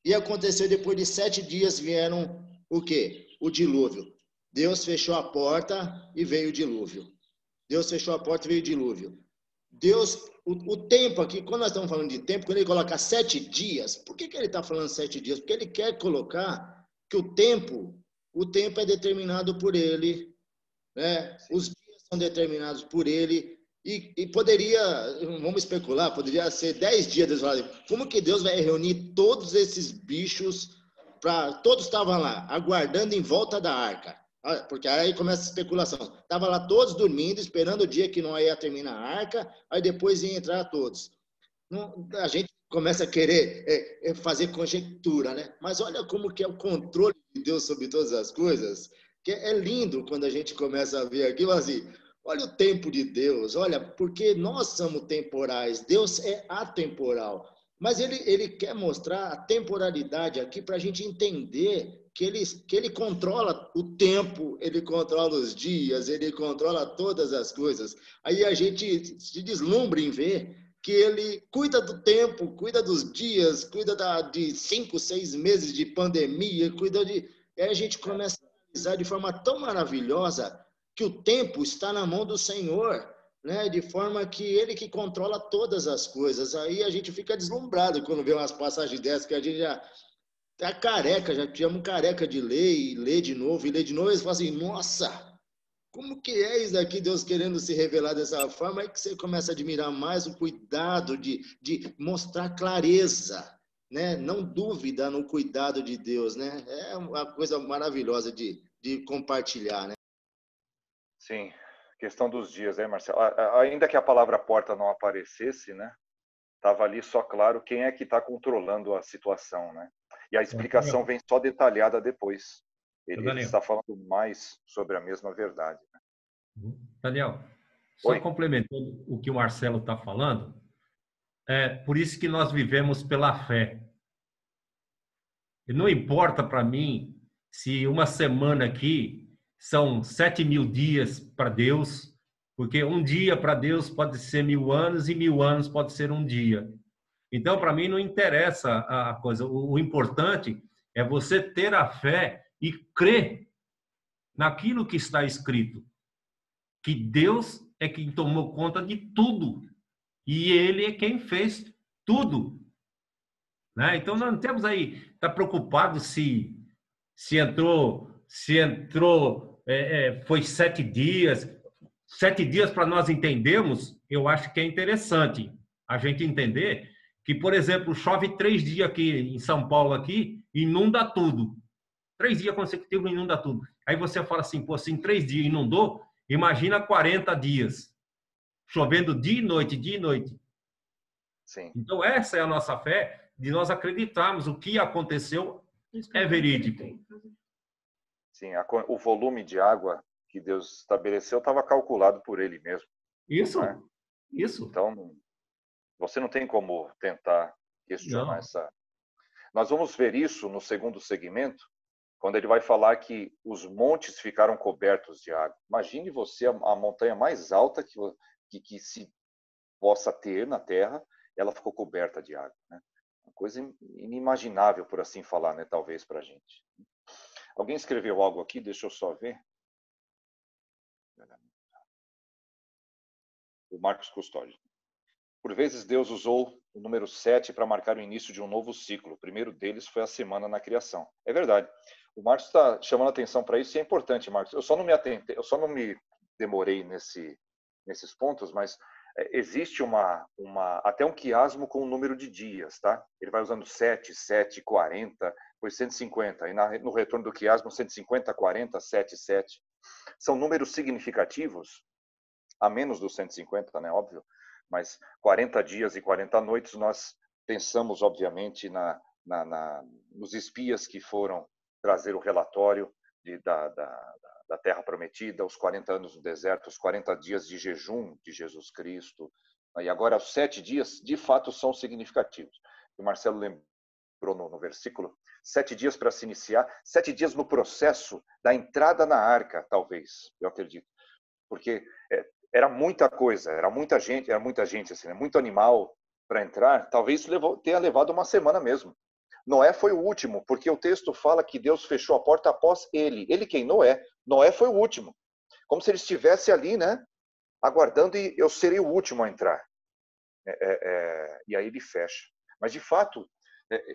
e aconteceu depois de 7 dias vieram o quê? O dilúvio. Deus fechou a porta e veio o dilúvio. Deus fechou a porta e veio o dilúvio. Deus, o tempo aqui, quando nós estamos falando de tempo, quando ele coloca 7 dias, por que ele está falando 7 dias? Porque ele quer colocar que o tempo é determinado por ele, né? Os dias são determinados por ele, e poderia, vamos especular, poderia ser 10 dias. Deus fala, como que Deus vai reunir todos esses bichos, todos estavam lá, aguardando em volta da arca? Porque aí começa a especulação. Estava lá todos dormindo, esperando o dia que não ia terminar a arca, aí depois ia entrar todos. A gente começa a querer fazer conjectura, né? Mas olha como que é o controle de Deus sobre todas as coisas, que é lindo quando a gente começa a ver aquilo assim. Olha o tempo de Deus, olha, porque nós somos temporais, Deus é atemporal. Mas ele quer mostrar a temporalidade aqui para a gente entender que ele controla o tempo, ele controla os dias, ele controla todas as coisas. Aí a gente se deslumbra em ver que ele cuida do tempo, cuida dos dias, cuida de 5, 6 meses de pandemia, aí a gente começa a analisar de forma tão maravilhosa que o tempo está na mão do Senhor, né? De forma que ele que controla todas as coisas. Aí a gente fica deslumbrado quando vê umas passagens dessas que a gente já tá careca, já tivemos careca de ler e ler de novo, e eles falam assim, nossa, como que é isso aqui, Deus querendo se revelar dessa forma? Aí que você começa a admirar mais o cuidado de mostrar clareza, né? Não dúvida no cuidado de Deus, né? É uma coisa maravilhosa de compartilhar, né? Sim, questão dos dias, né, Marcelo? Ainda que a palavra porta não aparecesse, né? Estava ali só claro quem é que está controlando a situação, né? E a explicação vem só detalhada depois. Ele está falando mais sobre a mesma verdade. Né? Daniel, só complementando o que o Marcelo está falando, por isso que nós vivemos pela fé. E não importa para mim se uma semana aqui são 7.000 dias para Deus, porque um dia para Deus pode ser 1.000 anos e 1.000 anos pode ser um dia. Então, para mim, não interessa a coisa. O importante é você ter a fé e crer naquilo que está escrito, que Deus é quem tomou conta de tudo e Ele é quem fez tudo, né? Então nós não temos aí estar preocupado se entrou foi 7 dias. 7 dias para nós entendermos, eu acho que é interessante a gente entender que, por exemplo, chove 3 dias aqui em São Paulo, aqui, inunda tudo. 3 dias consecutivos inunda tudo. Aí você fala assim, pô, se em 3 dias inundou, imagina 40 dias, chovendo dia e noite, dia e noite. Sim. Então, essa é a nossa fé, de nós acreditarmos o que aconteceu é verídico. Sim, o volume de água que Deus estabeleceu estava calculado por Ele mesmo. Isso, né? isso. Então, você não tem como tentar questionar Não. essa... Nós vamos ver isso no segundo segmento, quando ele vai falar que os montes ficaram cobertos de água. Imagine você a montanha mais alta que se possa ter na Terra, ela ficou coberta de água, né? Uma coisa inimaginável, por assim falar, né? Talvez para a gente. Alguém escreveu algo aqui? Deixa eu só ver. O Marcos Custódio. Por vezes, Deus usou o número 7 para marcar o início de um novo ciclo. O primeiro deles foi a semana na criação. É verdade. O Marcos está chamando a atenção para isso e é importante, Marcos. Eu só não me demorei nesses pontos, mas existe até um quiasmo com o número de dias, tá? Ele vai usando 7, 7, 40, depois 150. Aí no retorno do quiasmo, 150, 40, 7, 7. São números significativos, a menos dos 150, né? Óbvio. Mas 40 dias e 40 noites, nós pensamos, obviamente, nos espias que foram trazer o relatório da Terra Prometida, os 40 anos no deserto, os 40 dias de jejum de Jesus Cristo. E agora, os 7 dias, de fato, são significativos. O Marcelo lembrou no versículo, 7 dias para se iniciar, 7 dias no processo da entrada na arca, talvez, eu acredito. Porque era muita coisa, era muita gente, assim, né? Muito animal para entrar. Talvez tenha levado uma semana mesmo. Noé foi o último, porque o texto fala que Deus fechou a porta após ele. Ele quem? Noé. Noé foi o último. Como se ele estivesse ali, né? Aguardando e eu serei o último a entrar. E aí ele fecha. Mas, de fato,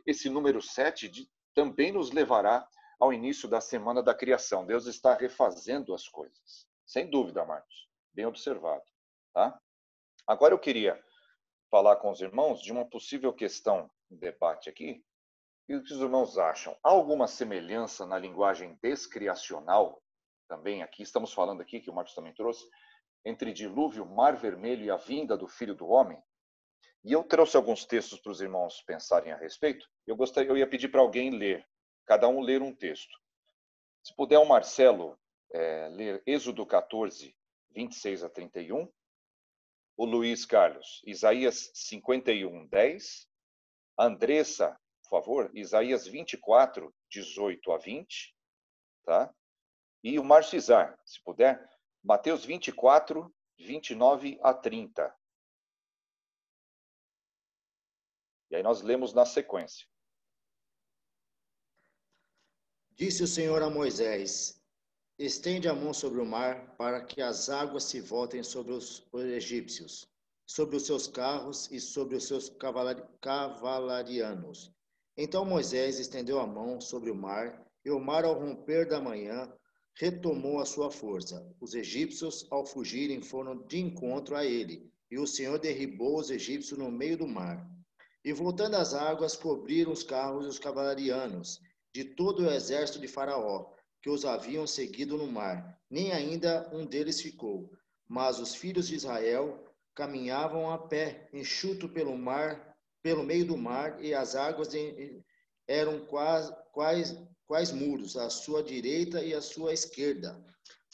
esse número 7 também nos levará ao início da semana da criação. Deus está refazendo as coisas. Sem dúvida, Marcos. Bem observado. Tá? Agora eu queria falar com os irmãos de uma possível questão de debate aqui. E o que os irmãos acham? Há alguma semelhança na linguagem descriacional? Também aqui, estamos falando aqui, que o Marcos também trouxe, entre dilúvio, mar vermelho e a vinda do Filho do Homem? E eu trouxe alguns textos para os irmãos pensarem a respeito. Eu ia pedir para alguém ler, cada um ler um texto. Se puder, o Marcelo ler Êxodo 14, 26 a 31. O Luiz Carlos, Isaías 51, 10. A Andressa, por favor, Isaías 24, 18 a 20. Tá? E o Marcizar, se puder, Mateus 24, 29 a 30. E aí nós lemos na sequência. Disse o Senhor a Moisés: estende a mão sobre o mar, para que as águas se voltem sobre os egípcios, sobre os seus carros e sobre os seus cavalarianos. Então Moisés estendeu a mão sobre o mar, e o mar, ao romper da manhã, retomou a sua força. Os egípcios, ao fugirem, foram de encontro a ele, e o Senhor derribou os egípcios no meio do mar. E voltando as águas, cobriram os carros e os cavalarianos, de todo o exército de Faraó, que os haviam seguido no mar. Nem ainda um deles ficou. Mas os filhos de Israel caminhavam a pé, enxuto pelo meio do mar, e as águas eram quais muros, à sua direita e à sua esquerda.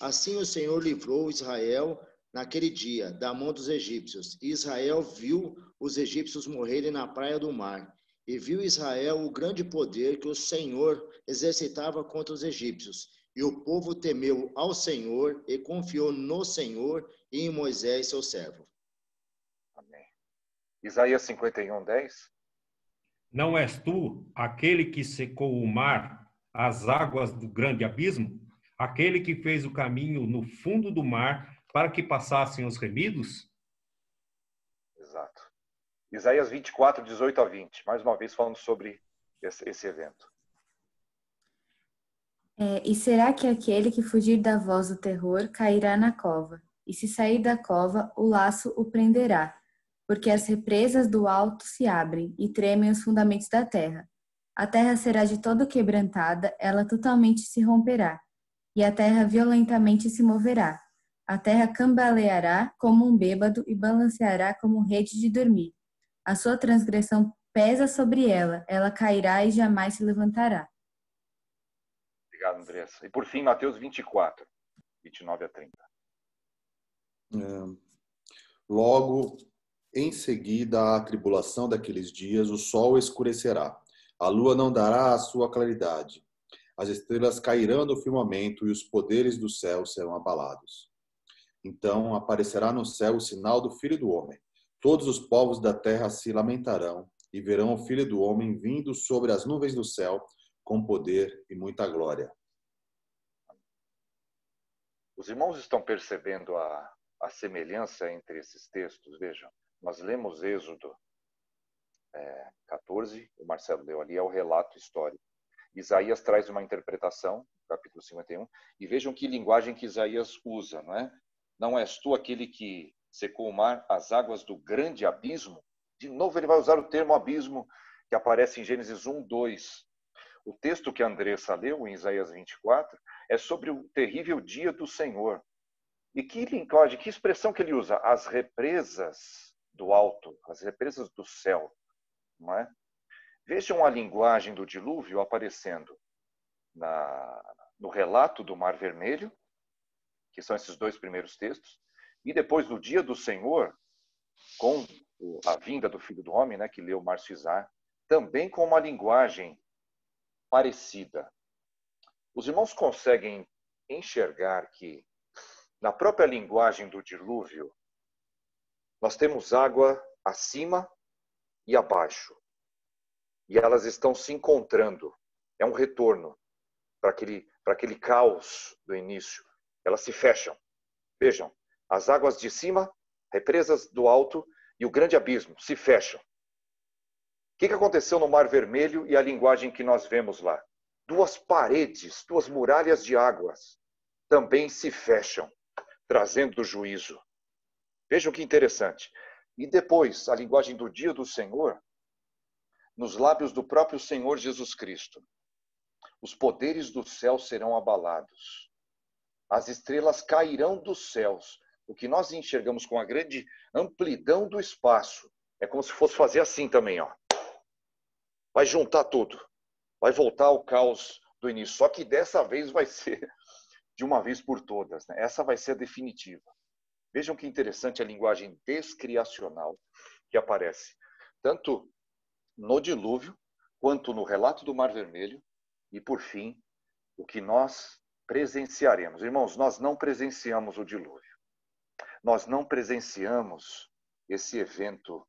Assim o Senhor livrou Israel naquele dia da mão dos egípcios. E Israel viu os egípcios morrerem na praia do mar. E viu Israel o grande poder que o Senhor exercitava contra os egípcios. E o povo temeu ao Senhor e confiou no Senhor e em Moisés, seu servo. Amém. Isaías 51, 10. Não és tu aquele que secou o mar, as águas do grande abismo? aquele que fez o caminho no fundo do mar para que passassem os remidos? Exato. Isaías 24, 18 a 20. Mais uma vez falando sobre esse evento. E será que aquele que fugir da voz do terror cairá na cova? E se sair da cova, o laço o prenderá. Porque as represas do alto se abrem e tremem os fundamentos da terra. A terra será de todo quebrantada, ela totalmente se romperá. E a terra violentamente se moverá. A terra cambaleará como um bêbado e balanceará como rede de dormir. A sua transgressão pesa sobre ela, ela cairá e jamais se levantará. Obrigado, Andressa. E por fim, Mateus 24, 29 a 30. Logo, em seguida à tribulação daqueles dias, o sol escurecerá, a lua não dará a sua claridade, as estrelas cairão do firmamento e os poderes do céu serão abalados. Então aparecerá no céu o sinal do Filho do Homem. Todos os povos da terra se lamentarão e verão o Filho do Homem vindo sobre as nuvens do céu com poder e muita glória. Os irmãos estão percebendo a semelhança entre esses textos? Vejam, nós lemos Êxodo 14, o Marcelo leu ali, é o relato histórico. Isaías traz uma interpretação, capítulo 51, e vejam que linguagem que Isaías usa, não é? Não és tu aquele que secou o mar, as águas do grande abismo? De novo ele vai usar o termo abismo, que aparece em Gênesis 1, 2. O texto que a Andressa leu, em Isaías 24, é sobre o terrível dia do Senhor. E que linguagem, que expressão que ele usa? As represas do alto, as represas do céu. Não é? Vejam a linguagem do dilúvio aparecendo no relato do Mar Vermelho, que são esses dois primeiros textos, e depois do dia do Senhor, com a vinda do Filho do Homem, né, que leu Márcio Izar, também com uma linguagem parecida. Os irmãos conseguem enxergar que, na própria linguagem do dilúvio, nós temos água acima e abaixo. E elas estão se encontrando. É um retorno para aquele caos do início. Elas se fecham. Vejam, as águas de cima, represas do alto, e o grande abismo se fecham. O que aconteceu no Mar Vermelho e a linguagem que nós vemos lá? Duas paredes, duas muralhas de águas também se fecham, trazendo juízo. Vejam que interessante. E depois, a linguagem do dia do Senhor, nos lábios do próprio Senhor Jesus Cristo. Os poderes do céu serão abalados. As estrelas cairão dos céus. O que nós enxergamos com a grande amplidão do espaço é como se fosse fazer assim também, ó. Vai juntar tudo. Vai voltar ao caos do início. Só que dessa vez vai ser de uma vez por todas, né? Essa vai ser a definitiva. Vejam que interessante a linguagem descriacional que aparece. Tanto no dilúvio, quanto no relato do Mar Vermelho, e por fim, o que nós presenciaremos. Irmãos, nós não presenciamos o dilúvio. Nós não presenciamos esse evento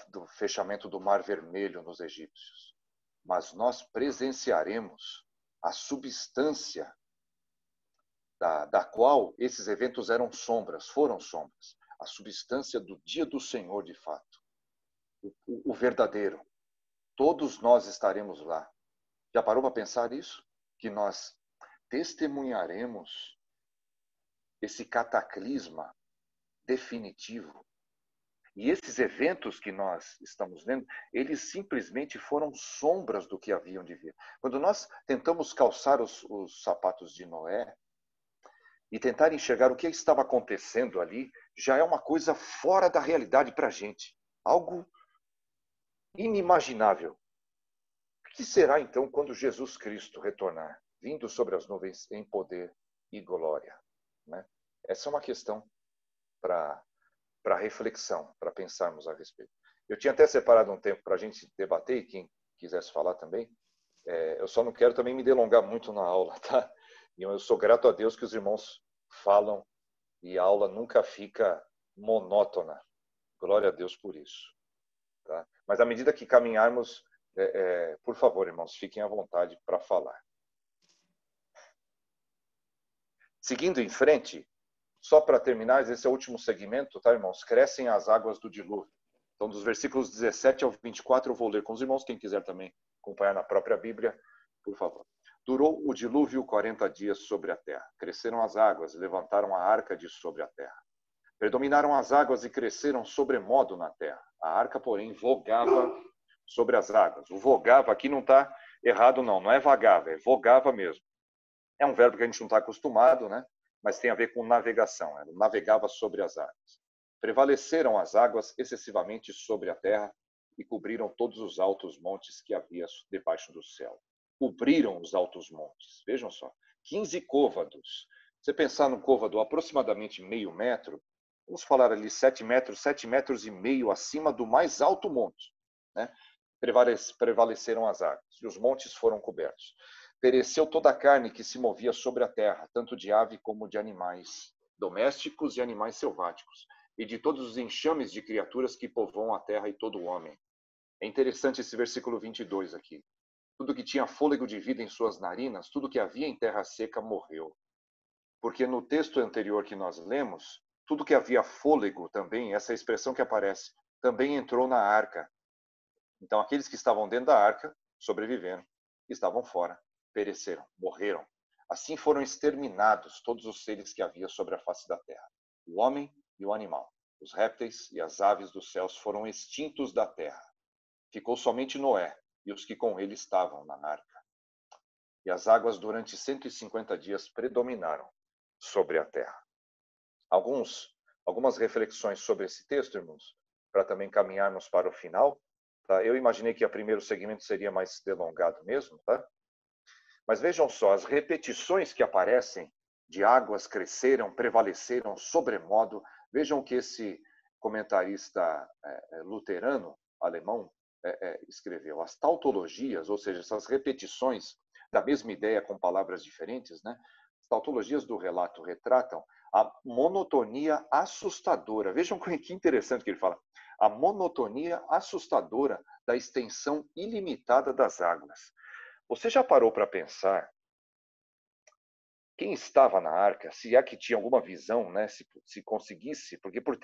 do fechamento do Mar Vermelho nos egípcios. Mas nós presenciaremos a substância da qual esses eventos eram sombras, foram sombras. A substância do dia do Senhor, de fato. O verdadeiro. Todos nós estaremos lá. Já parou para pensar isso? Que nós testemunharemos esse cataclisma definitivo. E esses eventos que nós estamos vendo, eles simplesmente foram sombras do que haviam de vir. Quando nós tentamos calçar os sapatos de Noé e tentar enxergar o que estava acontecendo ali, já é uma coisa fora da realidade para a gente. Algo inimaginável. O que será então quando Jesus Cristo retornar, vindo sobre as nuvens em poder e glória? Né? Essa é uma questão para reflexão, para pensarmos a respeito. Eu tinha até separado um tempo para a gente debater, e quem quisesse falar também. Eu só não quero também me delongar muito na aula, tá? E eu sou grato a Deus que os irmãos falam e a aula nunca fica monótona. Glória a Deus por isso. Tá? Mas à medida que caminharmos, por favor, irmãos, fiquem à vontade para falar. Seguindo em frente, só para terminar, esse é o último segmento, tá, irmãos? Crescem as águas do dilúvio. Então, dos versículos 17 ao 24, eu vou ler com os irmãos. Quem quiser também acompanhar na própria Bíblia, por favor. Durou o dilúvio 40 dias sobre a terra. Cresceram as águas, levantaram a arca de sobre a terra. Predominaram as águas e cresceram sobremodo na terra. A arca, porém, vogava sobre as águas. O vogava aqui não está errado, não é vagava, é vogava mesmo. É um verbo que a gente não está acostumado, né? Mas tem a ver com navegação. Ela navegava sobre as águas. Prevaleceram as águas excessivamente sobre a terra e cobriram todos os altos montes que havia debaixo do céu. Cobriram os altos montes. Vejam só, 15 côvados. Você pensar num côvado aproximadamente meio metro, vamos falar ali 7 metros e meio acima do mais alto monte, né? Prevaleceram as águas e os montes foram cobertos. Pereceu toda a carne que se movia sobre a terra, tanto de ave como de animais domésticos e animais selváticos, e de todos os enxames de criaturas que povoam a terra e todo o homem. É interessante esse versículo 22 aqui. Tudo que tinha fôlego de vida em suas narinas, tudo que havia em terra seca morreu. Porque no texto anterior que nós lemos, tudo que havia fôlego também, essa expressão que aparece, também entrou na arca. Então, aqueles que estavam dentro da arca sobreviveram, estavam fora, pereceram, morreram. Assim foram exterminados todos os seres que havia sobre a face da terra, o homem e o animal. Os répteis e as aves dos céus foram extintos da terra. Ficou somente Noé e os que com ele estavam na arca. E as águas durante 150 dias predominaram sobre a terra. Algumas reflexões sobre esse texto, irmãos, para também caminharmos para o final. Tá? Eu imaginei que o primeiro segmento seria mais delongado mesmo, tá? Mas vejam só, as repetições que aparecem de águas cresceram, prevaleceram sobremodo. Vejam que esse comentarista luterano, alemão, escreveu. As tautologias, ou seja, essas repetições da mesma ideia com palavras diferentes, né? As tautologias do relato retratam a monotonia assustadora. Vejam que interessante que ele fala. A monotonia assustadora da extensão ilimitada das águas. Você já parou para pensar quem estava na arca, se é que tinha alguma visão, né, se conseguisse, porque por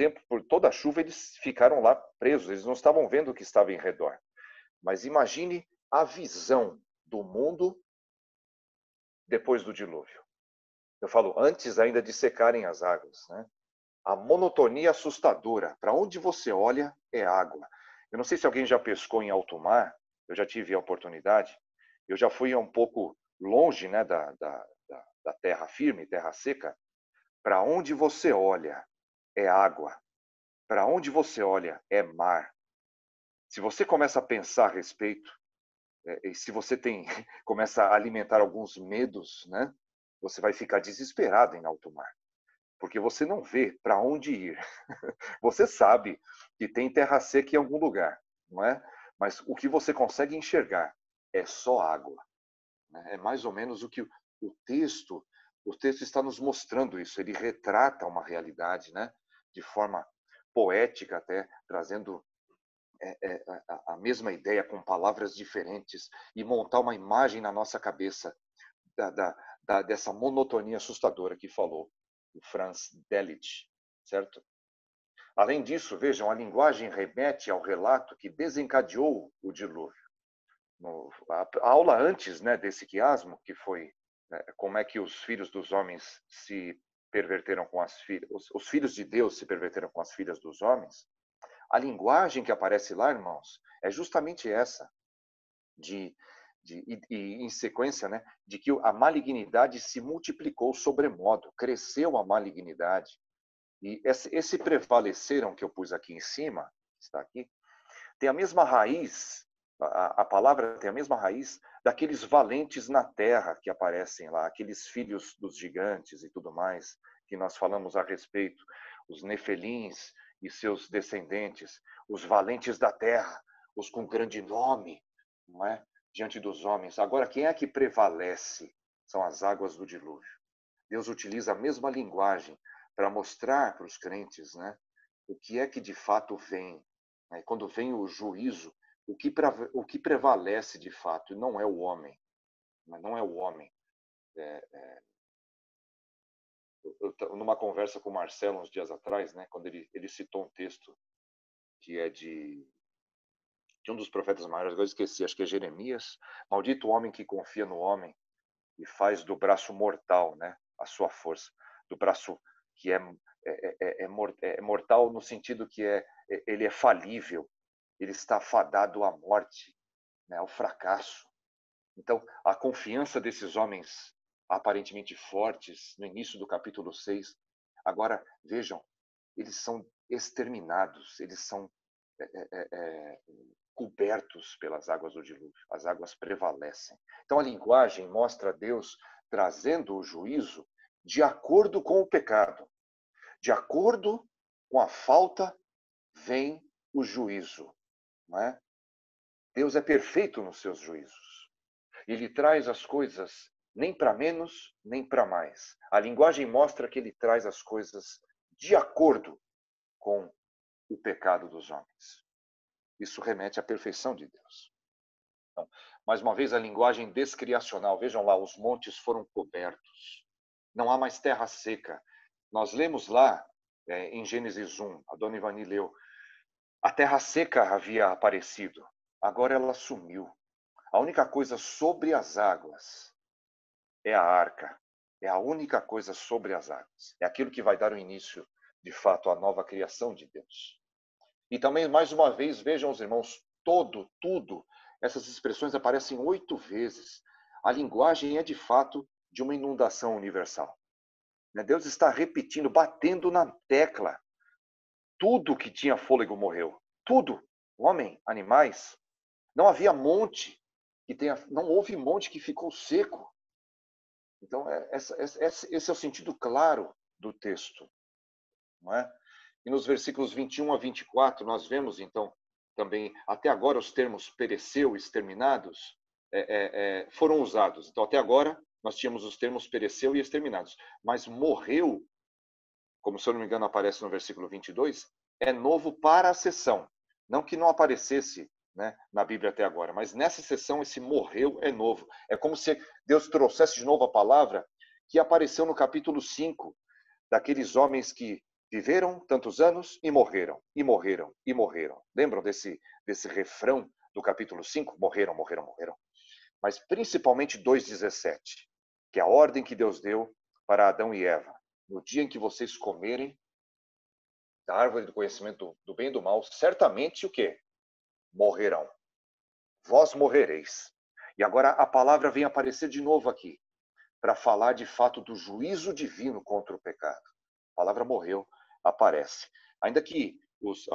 toda a chuva eles ficaram lá presos, eles não estavam vendo o que estava em redor. Mas imagine a visão do mundo depois do dilúvio. Eu falo, antes ainda de secarem as águas, né? A monotonia assustadora. Para onde você olha é água. Eu não sei se alguém já pescou em alto mar, eu já tive a oportunidade. Eu já fui um pouco longe, né, da terra firme, terra seca. Para onde você olha é água. Para onde você olha é mar. Se você começa a pensar a respeito, e se você começa a alimentar alguns medos, né, você vai ficar desesperado em alto mar. Porque você não vê para onde ir. Você sabe que tem terra seca em algum lugar, não é? Mas o que você consegue enxergar é só água. É mais ou menos o que o texto está nos mostrando isso. Ele retrata uma realidade, né? De forma poética até, trazendo a mesma ideia com palavras diferentes e montar uma imagem na nossa cabeça dessa monotonia assustadora que falou o Franz Delitzsch, certo? Além disso, vejam, a linguagem remete ao relato que desencadeou o dilúvio. A aula antes, né, desse quiasmo, que foi como é que os filhos dos homens se perverteram com as filhas, os filhos de Deus se perverteram com as filhas dos homens, a linguagem que aparece lá, irmãos, é justamente essa, e em sequência, né, de que a malignidade se multiplicou sobremodo, cresceu a malignidade. E esse prevaleceram que eu pus aqui em cima, está aqui, tem a mesma raiz, a palavra tem a mesma raiz daqueles valentes na terra que aparecem lá, aqueles filhos dos gigantes e tudo mais, que nós falamos a respeito, os nefelins e seus descendentes, os valentes da terra, os com grande nome, não é? Diante dos homens. Agora, quem é que prevalece? São as águas do dilúvio. Deus utiliza a mesma linguagem para mostrar para os crentes, né, o que é que de fato vem. Né? Quando vem o juízo, o que prevalece de fato não é o homem. Não é o homem. numa conversa com o Marcelo uns dias atrás, né, quando ele citou um texto que é de um dos profetas maiores, agora eu esqueci, acho que é Jeremias. Maldito o homem que confia no homem e faz do braço mortal, né, a sua força, do braço que é mortal no sentido que ele é falível, ele está fadado à morte, né, ao fracasso. Então, a confiança desses homens aparentemente fortes no início do capítulo 6, agora, vejam, eles são exterminados, eles são cobertos pelas águas do dilúvio. As águas prevalecem. Então, a linguagem mostra Deus trazendo o juízo de acordo com o pecado. De acordo com a falta, vem o juízo. Não é? Deus é perfeito nos seus juízos. Ele traz as coisas nem para menos, nem para mais. A linguagem mostra que ele traz as coisas de acordo com o pecado dos homens. Isso remete à perfeição de Deus. Então, mais uma vez, a linguagem descriacional. Vejam lá, os montes foram cobertos. Não há mais terra seca. Nós lemos lá, em Gênesis 1, a dona Ivani leu, a terra seca havia aparecido. Agora ela sumiu. A única coisa sobre as águas é a arca. É a única coisa sobre as águas. É aquilo que vai dar o início, de fato, à nova criação de Deus. E também, mais uma vez, vejam os irmãos, tudo, essas expressões aparecem 8 vezes. A linguagem é, de fato, de uma inundação universal. Deus está repetindo, batendo na tecla. Tudo que tinha fôlego morreu. Tudo. Homem, animais. Não havia monte não houve monte que ficou seco. Então, esse é o sentido claro do texto. Não é? E nos versículos 21 a 24, nós vemos, então, também, até agora, os termos pereceu, exterminados, foram usados. Então, até agora, nós tínhamos os termos pereceu e exterminados. Mas morreu, como, se eu não me engano, aparece no versículo 22, é novo para a sessão. Não que não aparecesse, né, na Bíblia até agora, mas nessa sessão esse morreu é novo. É como se Deus trouxesse de novo a palavra que apareceu no capítulo 5, daqueles homens que viveram tantos anos e morreram, e morreram, e morreram. Lembram desse refrão do capítulo 5? Morreram, morreram, morreram. Mas principalmente 2,17, que é a ordem que Deus deu para Adão e Eva. No dia em que vocês comerem da árvore do conhecimento do bem e do mal, certamente o quê? Morrerão. Vós morrereis. E agora a palavra vem aparecer de novo aqui, para falar de fato do juízo divino contra o pecado. A palavra morreu aparece. Ainda que os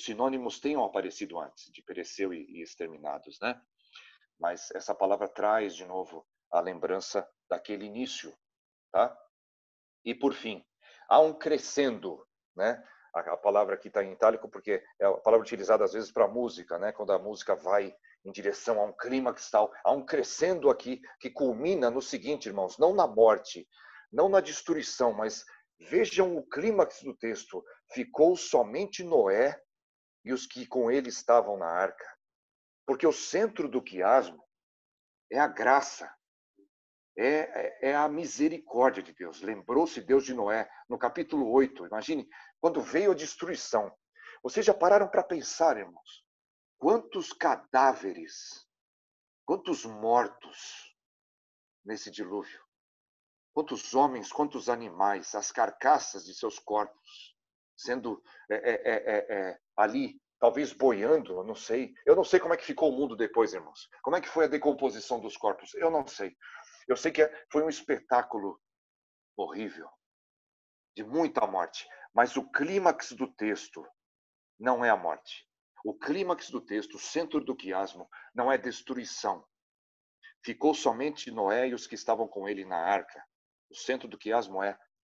sinônimos tenham aparecido antes, de pereceu e exterminados, né? Mas essa palavra traz de novo a lembrança daquele início, tá? E por fim, há um crescendo, né? A palavra aqui está em itálico porque é a palavra utilizada às vezes para música, né? Quando a música vai em direção a um clímax tal, há um crescendo aqui que culmina no seguinte, irmãos, não na morte, não na destruição, mas vejam o clímax do texto. Ficou somente Noé e os que com ele estavam na arca. Porque o centro do quiasmo é a graça, é a misericórdia de Deus. Lembrou-se Deus de Noé no capítulo 8. Imagine, quando veio a destruição. Vocês já pararam para pensar, irmãos? Quantos cadáveres, quantos mortos nesse dilúvio? Quantos homens, quantos animais, as carcaças de seus corpos sendo ali, talvez boiando, eu não sei. Eu não sei como é que ficou o mundo depois, irmãos. Como é que foi a decomposição dos corpos? Eu não sei. Eu sei que foi um espetáculo horrível, de muita morte. Mas o clímax do texto não é a morte. O clímax do texto, o centro do quiasmo, não é destruição. Ficou somente Noé e os que estavam com ele na arca. O centro do quiasmo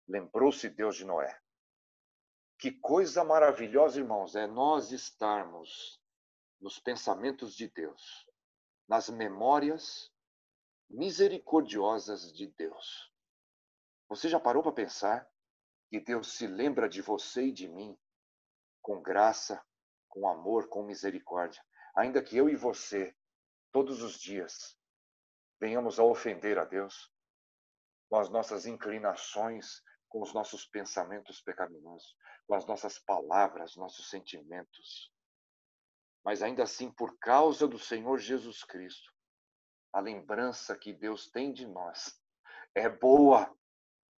lembrou-se Deus de Noé. Que coisa maravilhosa, irmãos, é nós estarmos nos pensamentos de Deus, nas memórias misericordiosas de Deus. Você já parou para pensar que Deus se lembra de você e de mim com graça, com amor, com misericórdia, ainda que eu e você, todos os dias, venhamos a ofender a Deus? com as nossas inclinações, com os nossos pensamentos pecaminosos, com as nossas palavras, nossos sentimentos. Mas ainda assim, por causa do Senhor Jesus Cristo, a lembrança que Deus tem de nós é boa.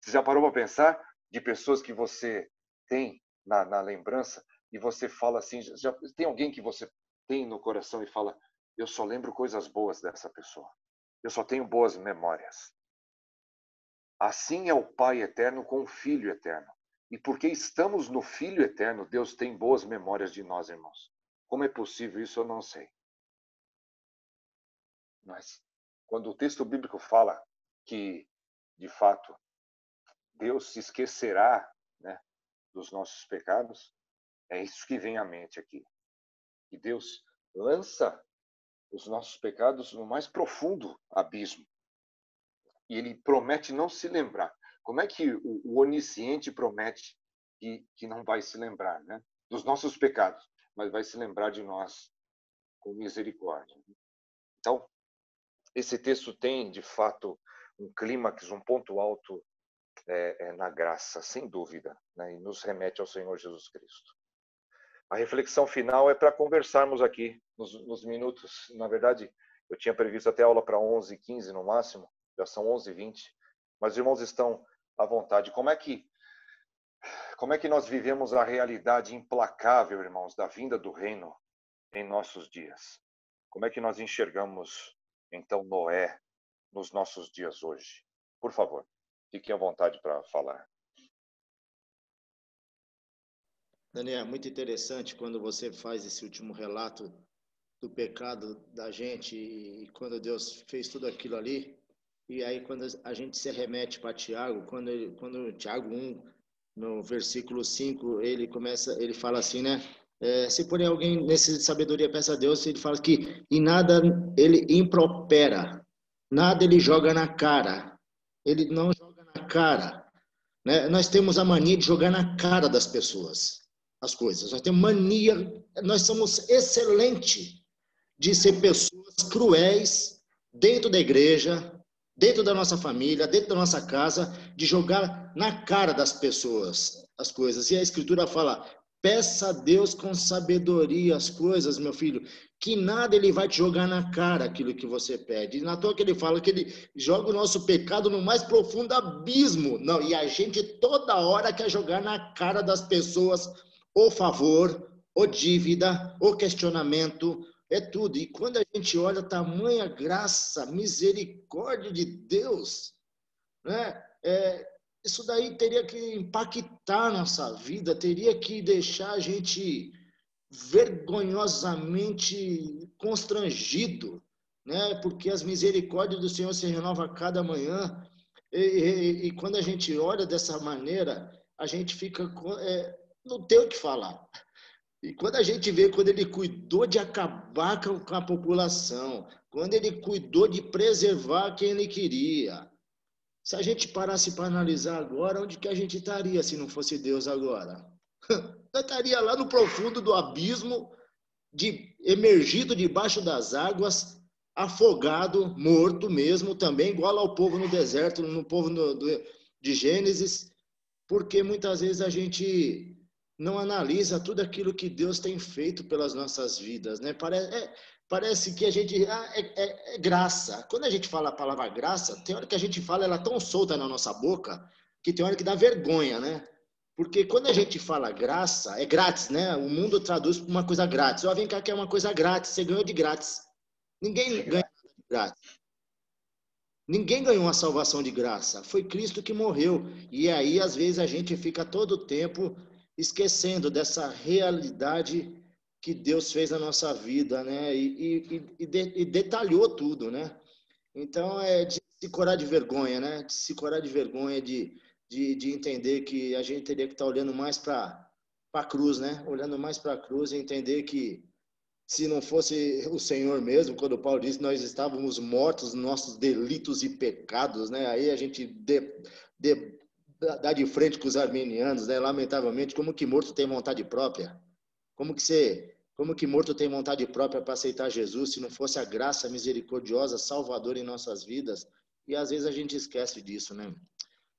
Você já parou para pensar de pessoas que você tem na lembrança e você fala assim, já tem alguém que você tem no coração e fala, eu só lembro coisas boas dessa pessoa. Eu só tenho boas memórias. Assim é o Pai eterno com o Filho eterno. E porque estamos no Filho eterno, Deus tem boas memórias de nós, irmãos. Como é possível isso, eu não sei. Mas quando o texto bíblico fala que, de fato, Deus se esquecerá, né, dos nossos pecados, é isso que vem à mente aqui. Que Deus lança os nossos pecados no mais profundo abismo. E Ele promete não se lembrar. Como é que o onisciente promete que não vai se lembrar, né, dos nossos pecados, mas vai se lembrar de nós com misericórdia? Então, esse texto tem, de fato, um clímax, um ponto alto na graça, sem dúvida, né? E nos remete ao Senhor Jesus Cristo. A reflexão final é para conversarmos aqui nos minutos. Na verdade, eu tinha previsto até aula para 11h15 no máximo, já são 11h20, mas os irmãos estão à vontade. Como é que nós vivemos a realidade implacável, irmãos, da vinda do reino em nossos dias? Como é que nós enxergamos, então, Noé nos nossos dias hoje? Por favor, fiquem à vontade para falar. Daniel, muito interessante quando você faz esse último relato do pecado da gente e quando Deus fez tudo aquilo ali. E aí quando a gente se remete para Tiago, quando Tiago 1, no versículo 5, ele fala assim, né? Se porém alguém nesse sabedoria peça a Deus, ele fala que em nada ele impropera, nada ele joga na cara, ele não joga na cara, né? Nós temos a mania de jogar na cara das pessoas as coisas, nós temos mania, nós somos excelentes de ser pessoas cruéis dentro da igreja, dentro da nossa família, dentro da nossa casa, de jogar na cara das pessoas as coisas. E a Escritura fala, peça a Deus com sabedoria as coisas, meu filho, que nada ele vai te jogar na cara aquilo que você pede. E na toa que ele fala que ele joga o nosso pecado no mais profundo abismo. Não, e a gente toda hora quer jogar na cara das pessoas o favor, o dívida, o questionamento, é tudo. E quando a gente olha tamanha graça, misericórdia de Deus, né? Isso daí teria que impactar a nossa vida, teria que deixar a gente vergonhosamente constrangido, né? Porque as misericórdias do Senhor se renovam a cada manhã. E quando a gente olha dessa maneira, a gente fica... não tem o que falar. E quando a gente vê, quando ele cuidou de acabar com a população, quando ele cuidou de preservar quem ele queria, se a gente parasse para analisar agora, onde que a gente estaria se não fosse Deus agora? Nós estaria lá no profundo do abismo, emergido debaixo das águas, afogado, morto mesmo, também igual ao povo no deserto, no povo de Gênesis, porque muitas vezes a gente não analisa tudo aquilo que Deus tem feito pelas nossas vidas, né? Parece que a gente... é graça. Quando a gente fala a palavra graça, tem hora que a gente fala ela tão solta na nossa boca, que tem hora que dá vergonha, né? Porque quando a gente fala graça, é grátis, né? O mundo traduz para uma coisa grátis. Vem cá que é uma coisa grátis, você ganhou de grátis. Ninguém ganha de grátis. Ninguém ganhou uma salvação de graça. Foi Cristo que morreu. E aí, às vezes, a gente fica todo o tempo esquecendo dessa realidade que Deus fez na nossa vida, né? E detalhou tudo, né? Então, de se corar de vergonha, né? De se corar de vergonha, de entender que a gente teria que estar olhando mais para a cruz, né? Olhando mais para a cruz e entender que se não fosse o Senhor mesmo, quando Paulo disse que nós estávamos mortos nos nossos delitos e pecados, né? Aí a gente dá de frente com os arminianos, né? Lamentavelmente, como que morto tem vontade própria? Como que morto tem vontade própria para aceitar Jesus se não fosse a graça misericordiosa, salvadora em nossas vidas? E às vezes a gente esquece disso, né?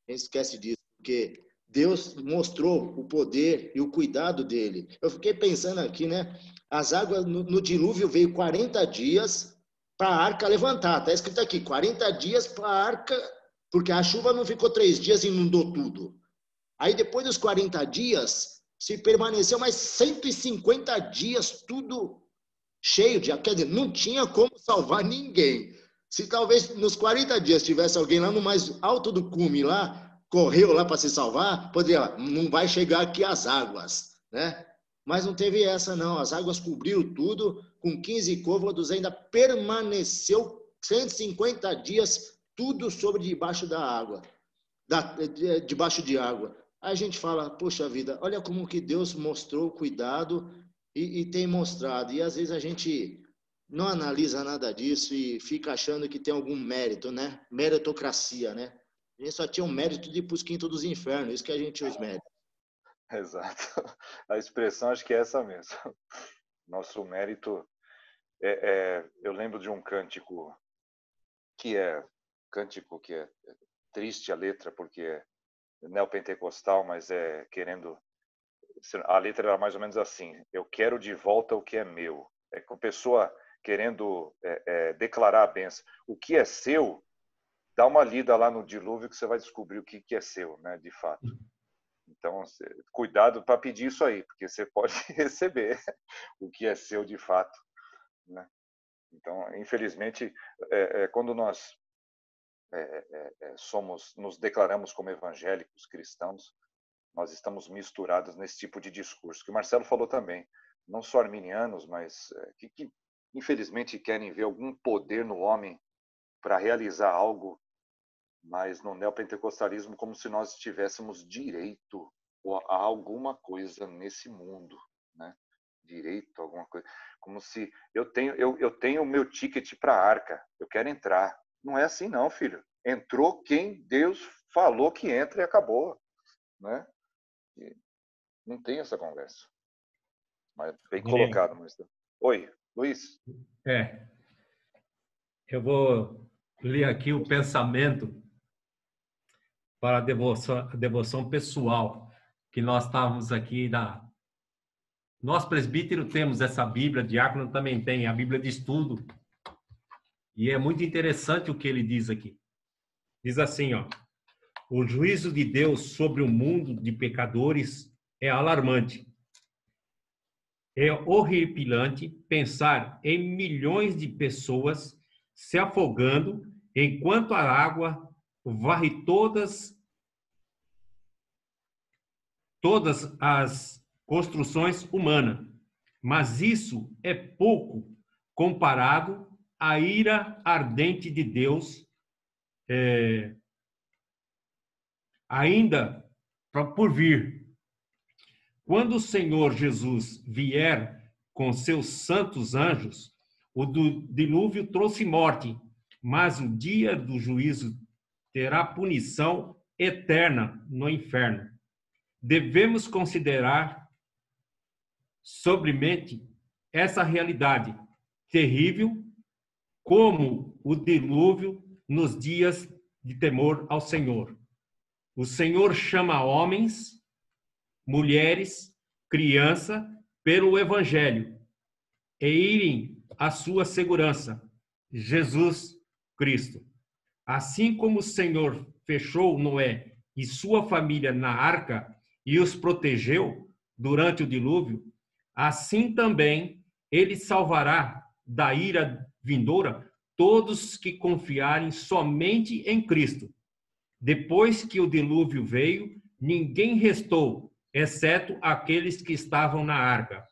A gente esquece disso, porque Deus mostrou o poder e o cuidado dele. Eu fiquei pensando aqui, né? As águas no dilúvio veio 40 dias para a arca levantar. Está escrito aqui, 40 dias para a arca, porque a chuva não ficou 3 dias e inundou tudo. Aí depois dos 40 dias, se permaneceu mais 150 dias, tudo cheio de água. Quer dizer, não tinha como salvar ninguém. Se talvez nos 40 dias tivesse alguém lá no mais alto do cume, lá, correu lá para se salvar, poderia, não vai chegar aqui as águas, né? Mas não teve essa, não. As águas cobriram tudo, com 15 côvados ainda permaneceu 150 dias, tudo sobre debaixo da água, debaixo de água. Aí a gente fala, poxa vida, olha como que Deus mostrou cuidado e tem mostrado. E às vezes a gente não analisa nada disso e fica achando que tem algum mérito, né? Meritocracia, né? A gente só tinha um mérito de ir para os quintos dos infernos, isso que a gente tinha os méritos. Exato. A expressão acho que é essa mesmo. Nosso mérito eu lembro de um cântico que é triste a letra, porque é neopentecostal, mas querendo... A letra era mais ou menos assim: eu quero de volta o que é meu. É com a pessoa querendo declarar a bênção. O que é seu, dá uma lida lá no dilúvio que você vai descobrir o que é seu, né, de fato. Então, cuidado para pedir isso aí, porque você pode receber o que é seu de fato, né? Então, infelizmente, quando nós nos declaramos como evangélicos cristãos, nós estamos misturados nesse tipo de discurso, que o Marcelo falou também, não só arminianos, mas que infelizmente querem ver algum poder no homem para realizar algo, mas no neopentecostalismo como se nós tivéssemos direito a alguma coisa nesse mundo, né? Direito a alguma coisa, como se eu tenho o meu ticket para a arca, eu quero entrar. Não é assim não, filho. Entrou quem Deus falou que entra e acabou, né? Não tem essa conversa. Mas bem colocado, mas... Oi, Luiz. Eu vou ler aqui o pensamento para a devoção pessoal, que nós estávamos aqui Nós, presbítero, temos essa Bíblia, diácono também tem, a Bíblia de estudo. E é muito interessante o que ele diz aqui. Diz assim, ó: o juízo de Deus sobre o mundo de pecadores é alarmante. É horripilante pensar em milhões de pessoas se afogando enquanto a água varre todas as construções humanas. Mas isso é pouco comparado à ira ardente de Deus, ainda por vir. Quando o Senhor Jesus vier com seus santos anjos, o dilúvio trouxe morte, mas o dia do juízo terá punição eterna no inferno. Devemos considerar sobremente essa realidade terrível como o dilúvio nos dias de temor ao Senhor. O Senhor chama homens, mulheres, criança pelo Evangelho e irem à sua segurança, Jesus Cristo. Assim como o Senhor fechou Noé e sua família na arca e os protegeu durante o dilúvio, assim também ele salvará da ira vindoura todos que confiarem somente em Cristo. Depois que o dilúvio veio, ninguém restou, exceto aqueles que estavam na arca.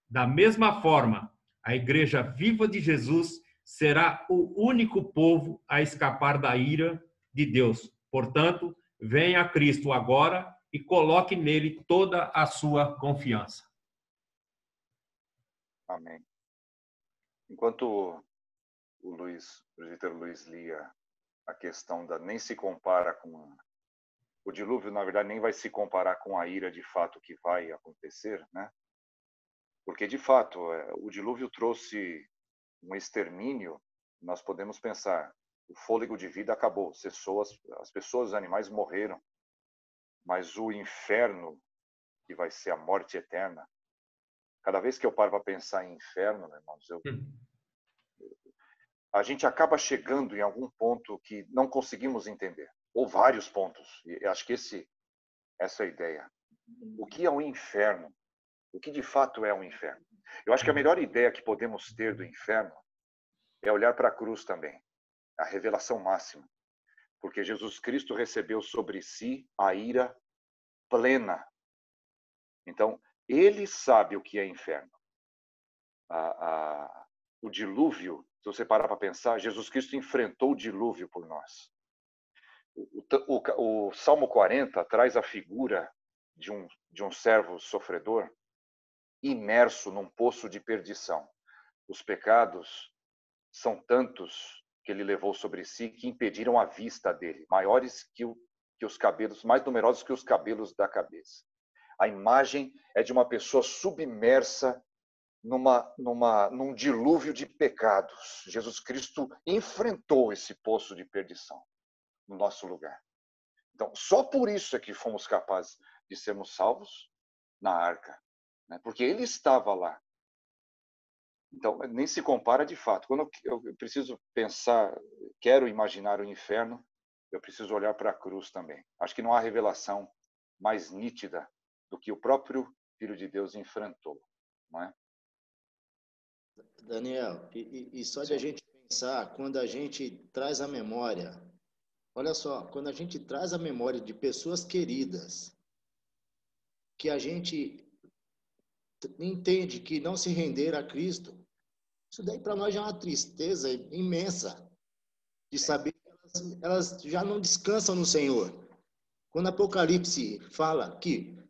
Da mesma forma, a Igreja Viva de Jesus será o único povo a escapar da ira de Deus. Portanto, venha a Cristo agora e coloque nele toda a sua confiança. Amém. Enquanto o presbítero Luiz lia a questão da nem se compara com o dilúvio, na verdade, nem vai se comparar com a ira de fato que vai acontecer, né? Porque, de fato, o dilúvio trouxe um extermínio. Nós podemos pensar, O fôlego de vida acabou, cessou, as pessoas, os animais morreram. Mas o inferno, que vai ser a morte eterna, cada vez que eu paro para pensar em inferno, meus irmãos, a gente acaba chegando em algum ponto que não conseguimos entender, ou vários pontos. E acho que essa é a ideia. O que é o inferno? O que de fato é o inferno? Eu acho que a melhor ideia que podemos ter do inferno é olhar para a cruz também, a revelação máxima. Porque Jesus Cristo recebeu sobre si a ira plena. Então, ele sabe o que é inferno. O dilúvio, se você parar para pensar, Jesus Cristo enfrentou o dilúvio por nós. O Salmo 40 traz a figura de um servo sofredor imerso num poço de perdição. Os pecados são tantos que ele levou sobre si que impediram a vista dele, maiores que os cabelos, mais numerosos que os cabelos da cabeça. A imagem é de uma pessoa submersa num dilúvio de pecados. Jesus Cristo enfrentou esse poço de perdição no nosso lugar. Então, só por isso é que fomos capazes de sermos salvos na arca, né? Porque ele estava lá. Então, nem se compara de fato. Quando eu preciso pensar, quero imaginar o inferno, eu preciso olhar para a cruz também. Acho que não há revelação mais nítida do que o próprio Filho de Deus enfrentou, não é? Daniel, e só de a gente pensar, quando a gente traz a memória, olha só, quando a gente traz a memória de pessoas queridas, que a gente entende que não se renderam a Cristo, isso daí para nós já é uma tristeza imensa de saber que elas já não descansam no Senhor. Quando Apocalipse fala que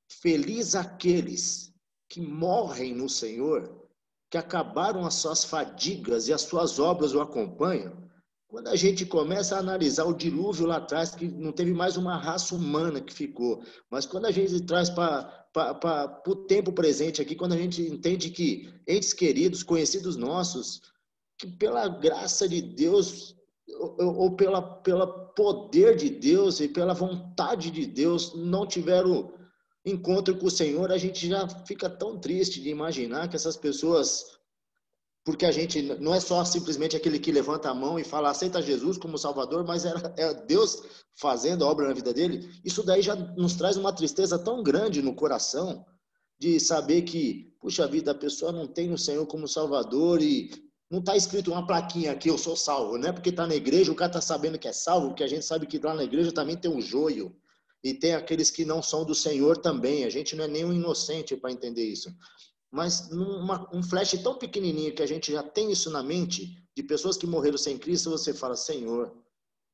feliz aqueles que morrem no Senhor, que acabaram as suas fadigas e as suas obras o acompanham, quando a gente começa a analisar o dilúvio lá atrás, que não teve mais uma raça humana que ficou, mas quando a gente traz para o tempo presente aqui, quando a gente entende que entes queridos, conhecidos nossos, que pela graça de Deus, ou pela poder de Deus e pela vontade de Deus, não tiveram encontro com o Senhor, a gente já fica tão triste de imaginar que essas pessoas, porque a gente não é só simplesmente aquele que levanta a mão e fala, aceita Jesus como Salvador, mas é Deus fazendo a obra na vida dele. Isso daí já nos traz uma tristeza tão grande no coração, de saber que, puxa vida, a pessoa não tem o Senhor como Salvador e não está escrito uma plaquinha aqui, eu sou salvo, né? Porque está na igreja, o cara está sabendo que é salvo, porque a gente sabe que lá na igreja também tem um joio. E tem aqueles que não são do Senhor também. A gente não é nem um inocente para entender isso. Mas um flash tão pequenininho que a gente já tem isso na mente, de pessoas que morreram sem Cristo, você fala, Senhor,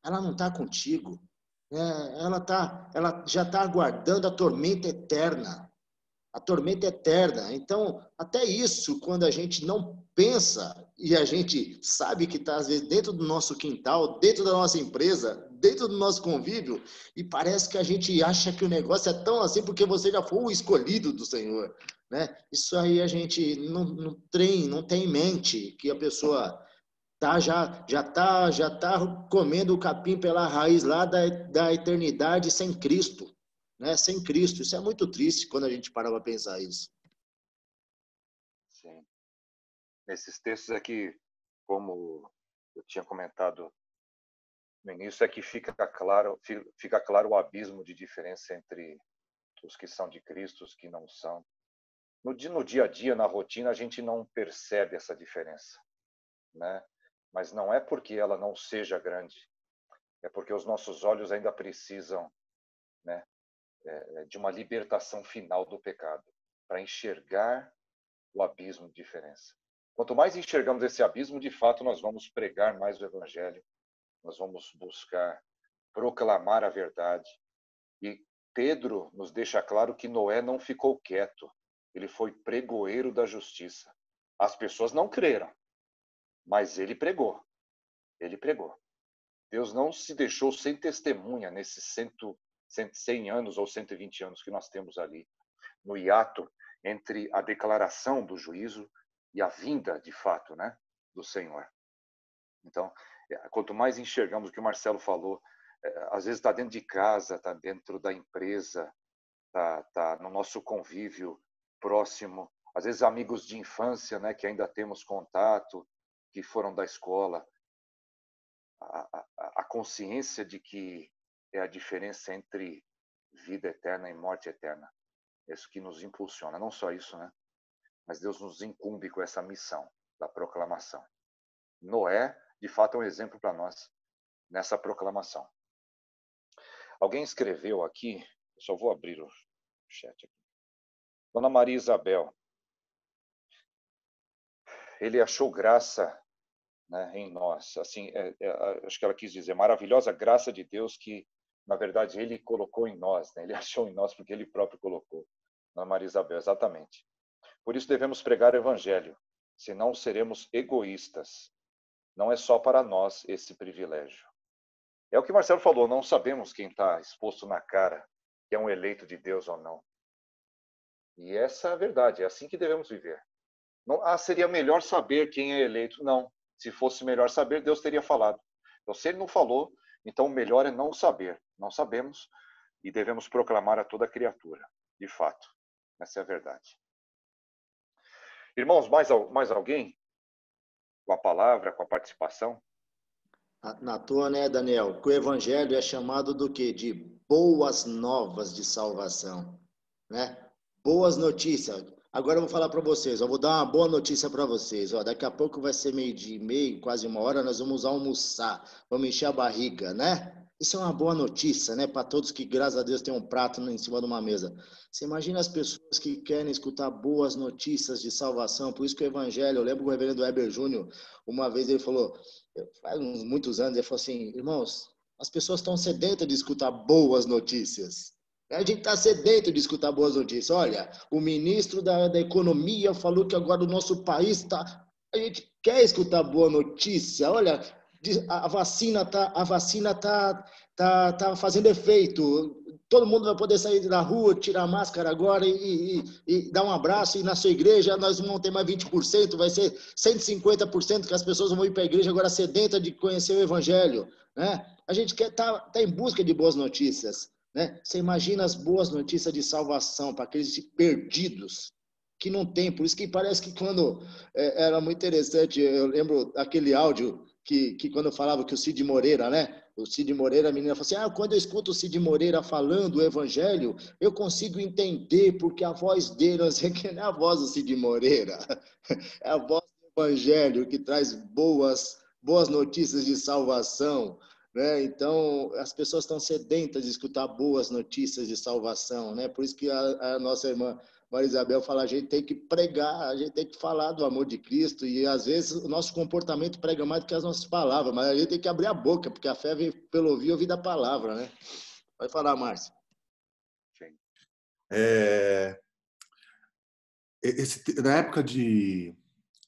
ela não está contigo. Ela já está aguardando a tormenta eterna. A tormenta eterna. Então, até isso, quando a gente não pensa e a gente sabe que está, às vezes, dentro do nosso quintal, dentro da nossa empresa, dentro do nosso convívio, e parece que a gente acha que o negócio é tão assim porque você já foi o escolhido do Senhor, né? Isso aí a gente não tem em mente que a pessoa já tá comendo o capim pela raiz lá da eternidade sem Cristo, né? Sem Cristo. Isso é muito triste quando a gente para para pensar isso. Sim. Nesses textos aqui, como eu tinha comentado no início, é que fica claro o abismo de diferença entre os que são de Cristo, os que não são. No dia a dia, na rotina, a gente não percebe essa diferença, né? Mas não é porque ela não seja grande, é porque os nossos olhos ainda precisam, né, de uma libertação final do pecado, para enxergar o abismo de diferença. Quanto mais enxergamos esse abismo, de fato, nós vamos pregar mais o Evangelho, nós vamos buscar proclamar a verdade. E Pedro nos deixa claro que Noé não ficou quieto, ele foi pregoeiro da justiça. As pessoas não creram, mas ele pregou. Ele pregou. Deus não se deixou sem testemunha nesses 100 anos ou 120 anos que nós temos ali, no hiato entre a declaração do juízo e a vinda, de fato, né, do Senhor. Então, Quanto mais enxergamos o que o Marcelo falou, às vezes está dentro de casa, está dentro da empresa, está no nosso convívio próximo, às vezes amigos de infância, né, que ainda temos contato, que foram da escola. A consciência de que é a diferença entre vida eterna e morte eterna. É isso que nos impulsiona. Não só isso, né? Mas Deus nos incumbe com essa missão da proclamação. Noé, de fato, é um exemplo para nós nessa proclamação. Alguém escreveu aqui, eu só vou abrir o chat aqui. Dona Maria Isabel, ele achou graça, né, em nós. Assim, acho que ela quis dizer, maravilhosa graça de Deus que, na verdade, ele colocou em nós, né? Ele achou em nós porque ele próprio colocou. Dona Maria Isabel, exatamente. Por isso devemos pregar o evangelho, senão seremos egoístas. Não é só para nós esse privilégio. É o que Marcelo falou, não sabemos quem está exposto na cara, que é um eleito de Deus ou não. E essa é a verdade, é assim que devemos viver. Não, seria melhor saber quem é eleito. Não, se fosse melhor saber, Deus teria falado. Então, se ele não falou, então o melhor é não saber. Não sabemos e devemos proclamar a toda criatura, de fato. Essa é a verdade. Irmãos, mais alguém? Com a palavra, com a participação? Na tua, né, Daniel? Que o evangelho é chamado do quê? De boas novas de salvação, né? Boas notícias. Agora eu vou falar para vocês, eu vou dar uma boa notícia para vocês. Ó, daqui a pouco vai ser 12:30, quase 1 hora, nós vamos almoçar, vamos encher a barriga, né? Isso é uma boa notícia, né? Para todos que, graças a Deus, tem um prato em cima de uma mesa. Você imagina as pessoas que querem escutar boas notícias de salvação, por isso que o evangelho, eu lembro que o reverendo Heber Júnior, uma vez ele falou, faz muitos anos, ele falou assim, irmãos, as pessoas estão sedentas de escutar boas notícias. A gente está sedento de escutar boas notícias. Olha, o ministro da Economia falou que agora o nosso país está... A gente quer escutar boa notícia. Olha, a vacina tá fazendo efeito. Todo mundo vai poder sair da rua, tirar a máscara agora e dar um abraço. E na sua igreja nós não vamos ter mais 20%, vai ser 150% que as pessoas vão ir para a igreja agora sedenta de conhecer o evangelho, né? A gente quer tá em busca de boas notícias. Né? Você imagina as boas notícias de salvação para aqueles perdidos que não tem. Por isso que parece que quando era muito interessante, eu lembro aquele áudio que quando eu falava que o Cid Moreira, né? O Cid Moreira, a menina falou assim, quando eu escuto o Cid Moreira falando o evangelho, eu consigo entender porque a voz dele, não sei que não é a voz do Cid Moreira, é a voz do evangelho que traz boas notícias de salvação. Né? Então, as pessoas estão sedentas de escutar boas notícias de salvação, né? Por isso que a nossa irmã Maria Isabel fala, a gente tem que pregar, a gente tem que falar do amor de Cristo, e às vezes o nosso comportamento prega mais do que as nossas palavras, mas a gente tem que abrir a boca, porque a fé vem pelo ouvir da palavra, né? Pode falar, Márcio. Na época de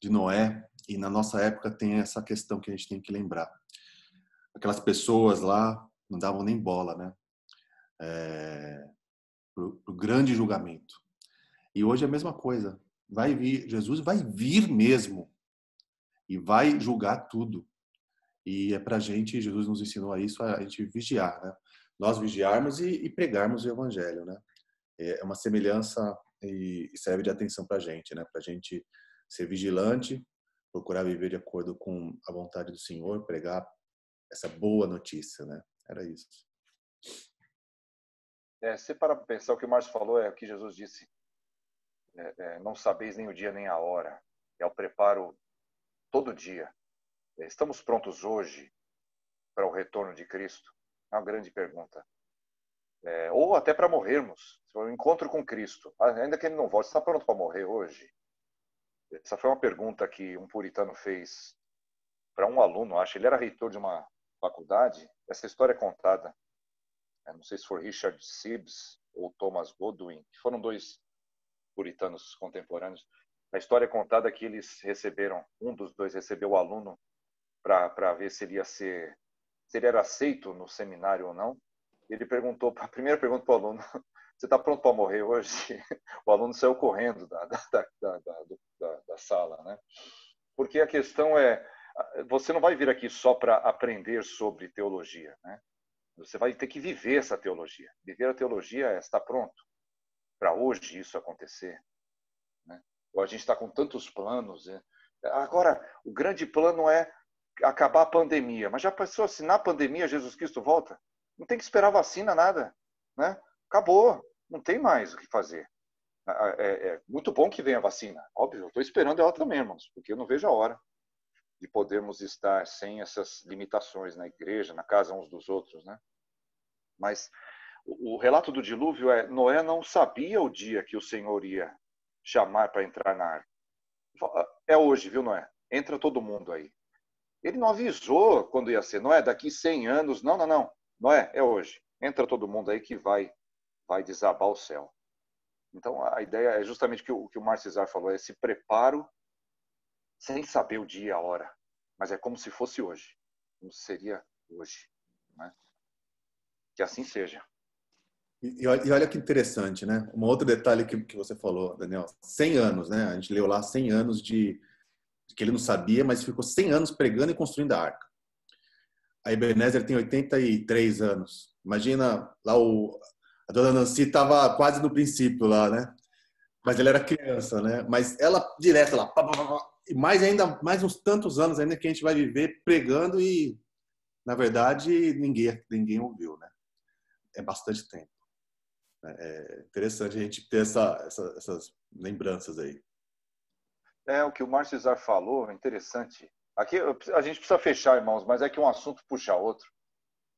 Noé, e na nossa época tem essa questão que a gente tem que lembrar. Aquelas pessoas lá não davam nem bola, né? Pro grande julgamento. E hoje é a mesma coisa. Vai vir, Jesus vai vir mesmo e vai julgar tudo. E é pra gente, Jesus nos ensinou a isso, a gente vigiar, né? Nós vigiarmos e pregarmos o evangelho, né? É uma semelhança e serve de atenção pra gente, né? Pra gente ser vigilante, procurar viver de acordo com a vontade do Senhor, pregar essa boa notícia, né? Era isso. Se parar para pensar, o que o Márcio falou é o que Jesus disse. Não sabeis nem o dia nem a hora. É o preparo todo dia. Estamos prontos hoje para o retorno de Cristo? É uma grande pergunta. Ou até para morrermos. O encontro com Cristo. Ainda que ele não volte, está pronto para morrer hoje? Essa foi uma pergunta que um puritano fez para um aluno, acho. Ele era reitor de uma faculdade. Essa história é contada. Não sei se foi Richard Sibbes ou Thomas Godwin, que foram dois puritanos contemporâneos. A história é contada que eles receberam, um dos dois recebeu o aluno para ver se ele era aceito no seminário ou não. Ele perguntou, a primeira pergunta para o aluno, você está pronto para morrer hoje? O aluno saiu correndo da sala, né? Porque a questão é, você não vai vir aqui só para aprender sobre teologia, né? Você vai ter que viver essa teologia. Viver a teologia é estar pronto para hoje isso acontecer, né? Ou a gente está com tantos planos, né? Agora, o grande plano é acabar a pandemia. Mas já pensou se na pandemia Jesus Cristo volta? Não tem que esperar vacina, nada, né? Acabou, não tem mais o que fazer. É muito bom que venha a vacina, óbvio, eu estou esperando ela também, irmãos, porque eu não vejo a hora de podermos estar sem essas limitações na igreja, na casa uns dos outros, né? Mas o relato do dilúvio é: Noé não sabia o dia que o Senhor ia chamar para entrar na arca. É hoje, viu, Noé? Entra todo mundo aí. Ele não avisou quando ia ser. Noé, daqui 100 anos. Não, não, não. Noé, é hoje. Entra todo mundo aí que vai desabar o céu. Então, a ideia é justamente o que o Márcio Cesar falou, é esse preparo sem saber o dia e a hora. Mas é como se fosse hoje. Como seria hoje, né? Que assim seja. E olha que interessante, né? Um outro detalhe que você falou, Daniel. 100 anos, né? A gente leu lá 100 anos de que ele não sabia, mas ficou 100 anos pregando e construindo a arca. A Ebenezer tem 83 anos. Imagina, lá a dona Nancy estava quase no princípio lá, né? Mas ele era criança, né? Mas ela direto lá, e mais uns tantos anos ainda que a gente vai viver pregando e, na verdade, ninguém ouviu, né? É bastante tempo. É interessante a gente ter essas lembranças aí. O que o Márcio Cesar falou é interessante. Aqui a gente precisa fechar, irmãos, mas é que um assunto puxa outro.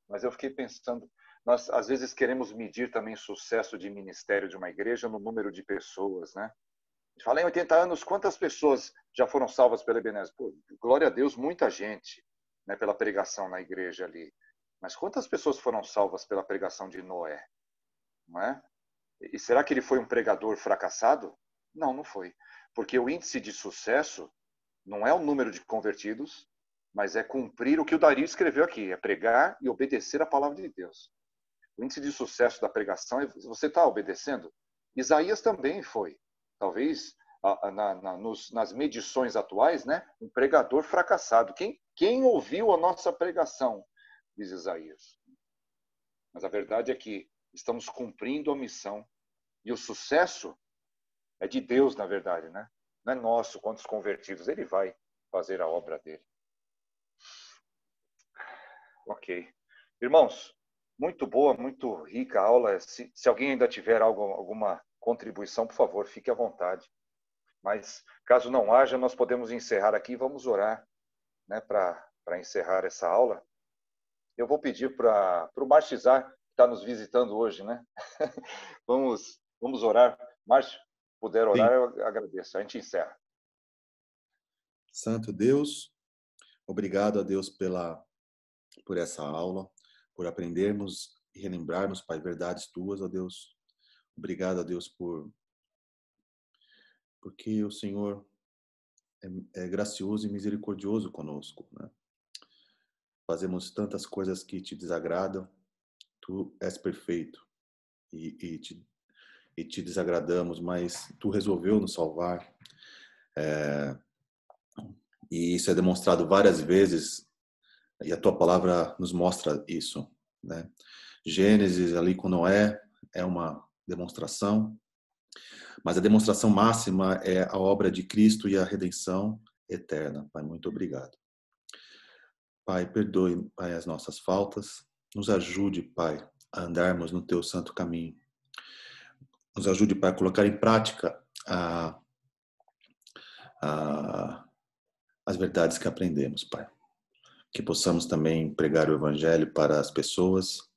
Mas eu fiquei pensando, nós às vezes queremos medir também sucesso de ministério de uma igreja no número de pessoas, né? A gente fala, em 80 anos, quantas pessoas já foram salvas pela Ebenezer? Pô, glória a Deus, muita gente, né, pela pregação na igreja ali. Mas quantas pessoas foram salvas pela pregação de Noé? Não é? E será que ele foi um pregador fracassado? Não, não foi. Porque o índice de sucesso não é o número de convertidos, mas é cumprir o que o Dario escreveu aqui, é pregar e obedecer a palavra de Deus. O índice de sucesso da pregação é você está obedecendo. Isaías também foi, talvez, nas medições atuais, né, um pregador fracassado. Quem ouviu a nossa pregação, diz Isaías. Mas a verdade é que estamos cumprindo a missão. E o sucesso é de Deus, na verdade, né? Não é nosso, quantos convertidos. Ele vai fazer a obra dele. Ok. Irmãos, muito boa, muito rica a aula. Se alguém ainda tiver alguma contribuição, por favor, fique à vontade. Mas, caso não haja, nós podemos encerrar aqui. Vamos orar, né, para encerrar essa aula. Eu vou pedir para o Márcio Cesar, que está nos visitando hoje, né? Vamos orar. Márcio, puder orar, sim, eu agradeço. A gente encerra. Santo Deus, obrigado a Deus por essa aula, por aprendermos e relembrarmos, Pai, verdades tuas, ó Deus. Obrigado a Deus porque o Senhor é gracioso e misericordioso conosco, né? Fazemos tantas coisas que te desagradam, tu és perfeito e te desagradamos, mas tu resolveu nos salvar. E isso é demonstrado várias vezes, e a tua palavra nos mostra isso, né? Gênesis ali com Noé é uma demonstração, mas a demonstração máxima é a obra de Cristo e a redenção eterna. Pai, muito obrigado. Pai, perdoe, Pai, as nossas faltas. Nos ajude, Pai, a andarmos no teu santo caminho. Nos ajude, Pai, a colocar em prática as verdades que aprendemos, Pai. Que possamos também pregar o Evangelho para as pessoas.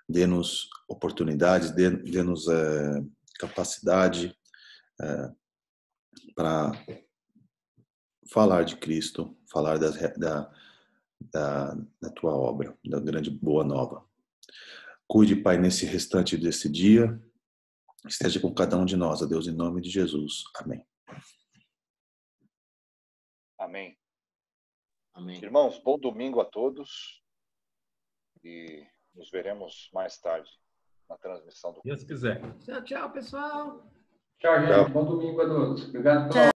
Dê-nos oportunidades, dê-nos capacidade para falar de Cristo, falar da tua obra, da grande boa nova. Cuide, Pai, nesse restante desse dia. Esteja com cada um de nós, ó Deus, em nome de Jesus. Amém. Amém. Amém. Irmãos, bom domingo a todos e nos veremos mais tarde na transmissão do. Deus quiser. Tchau, tchau, pessoal. Tchau, gente. Bom domingo a todos. Obrigado pela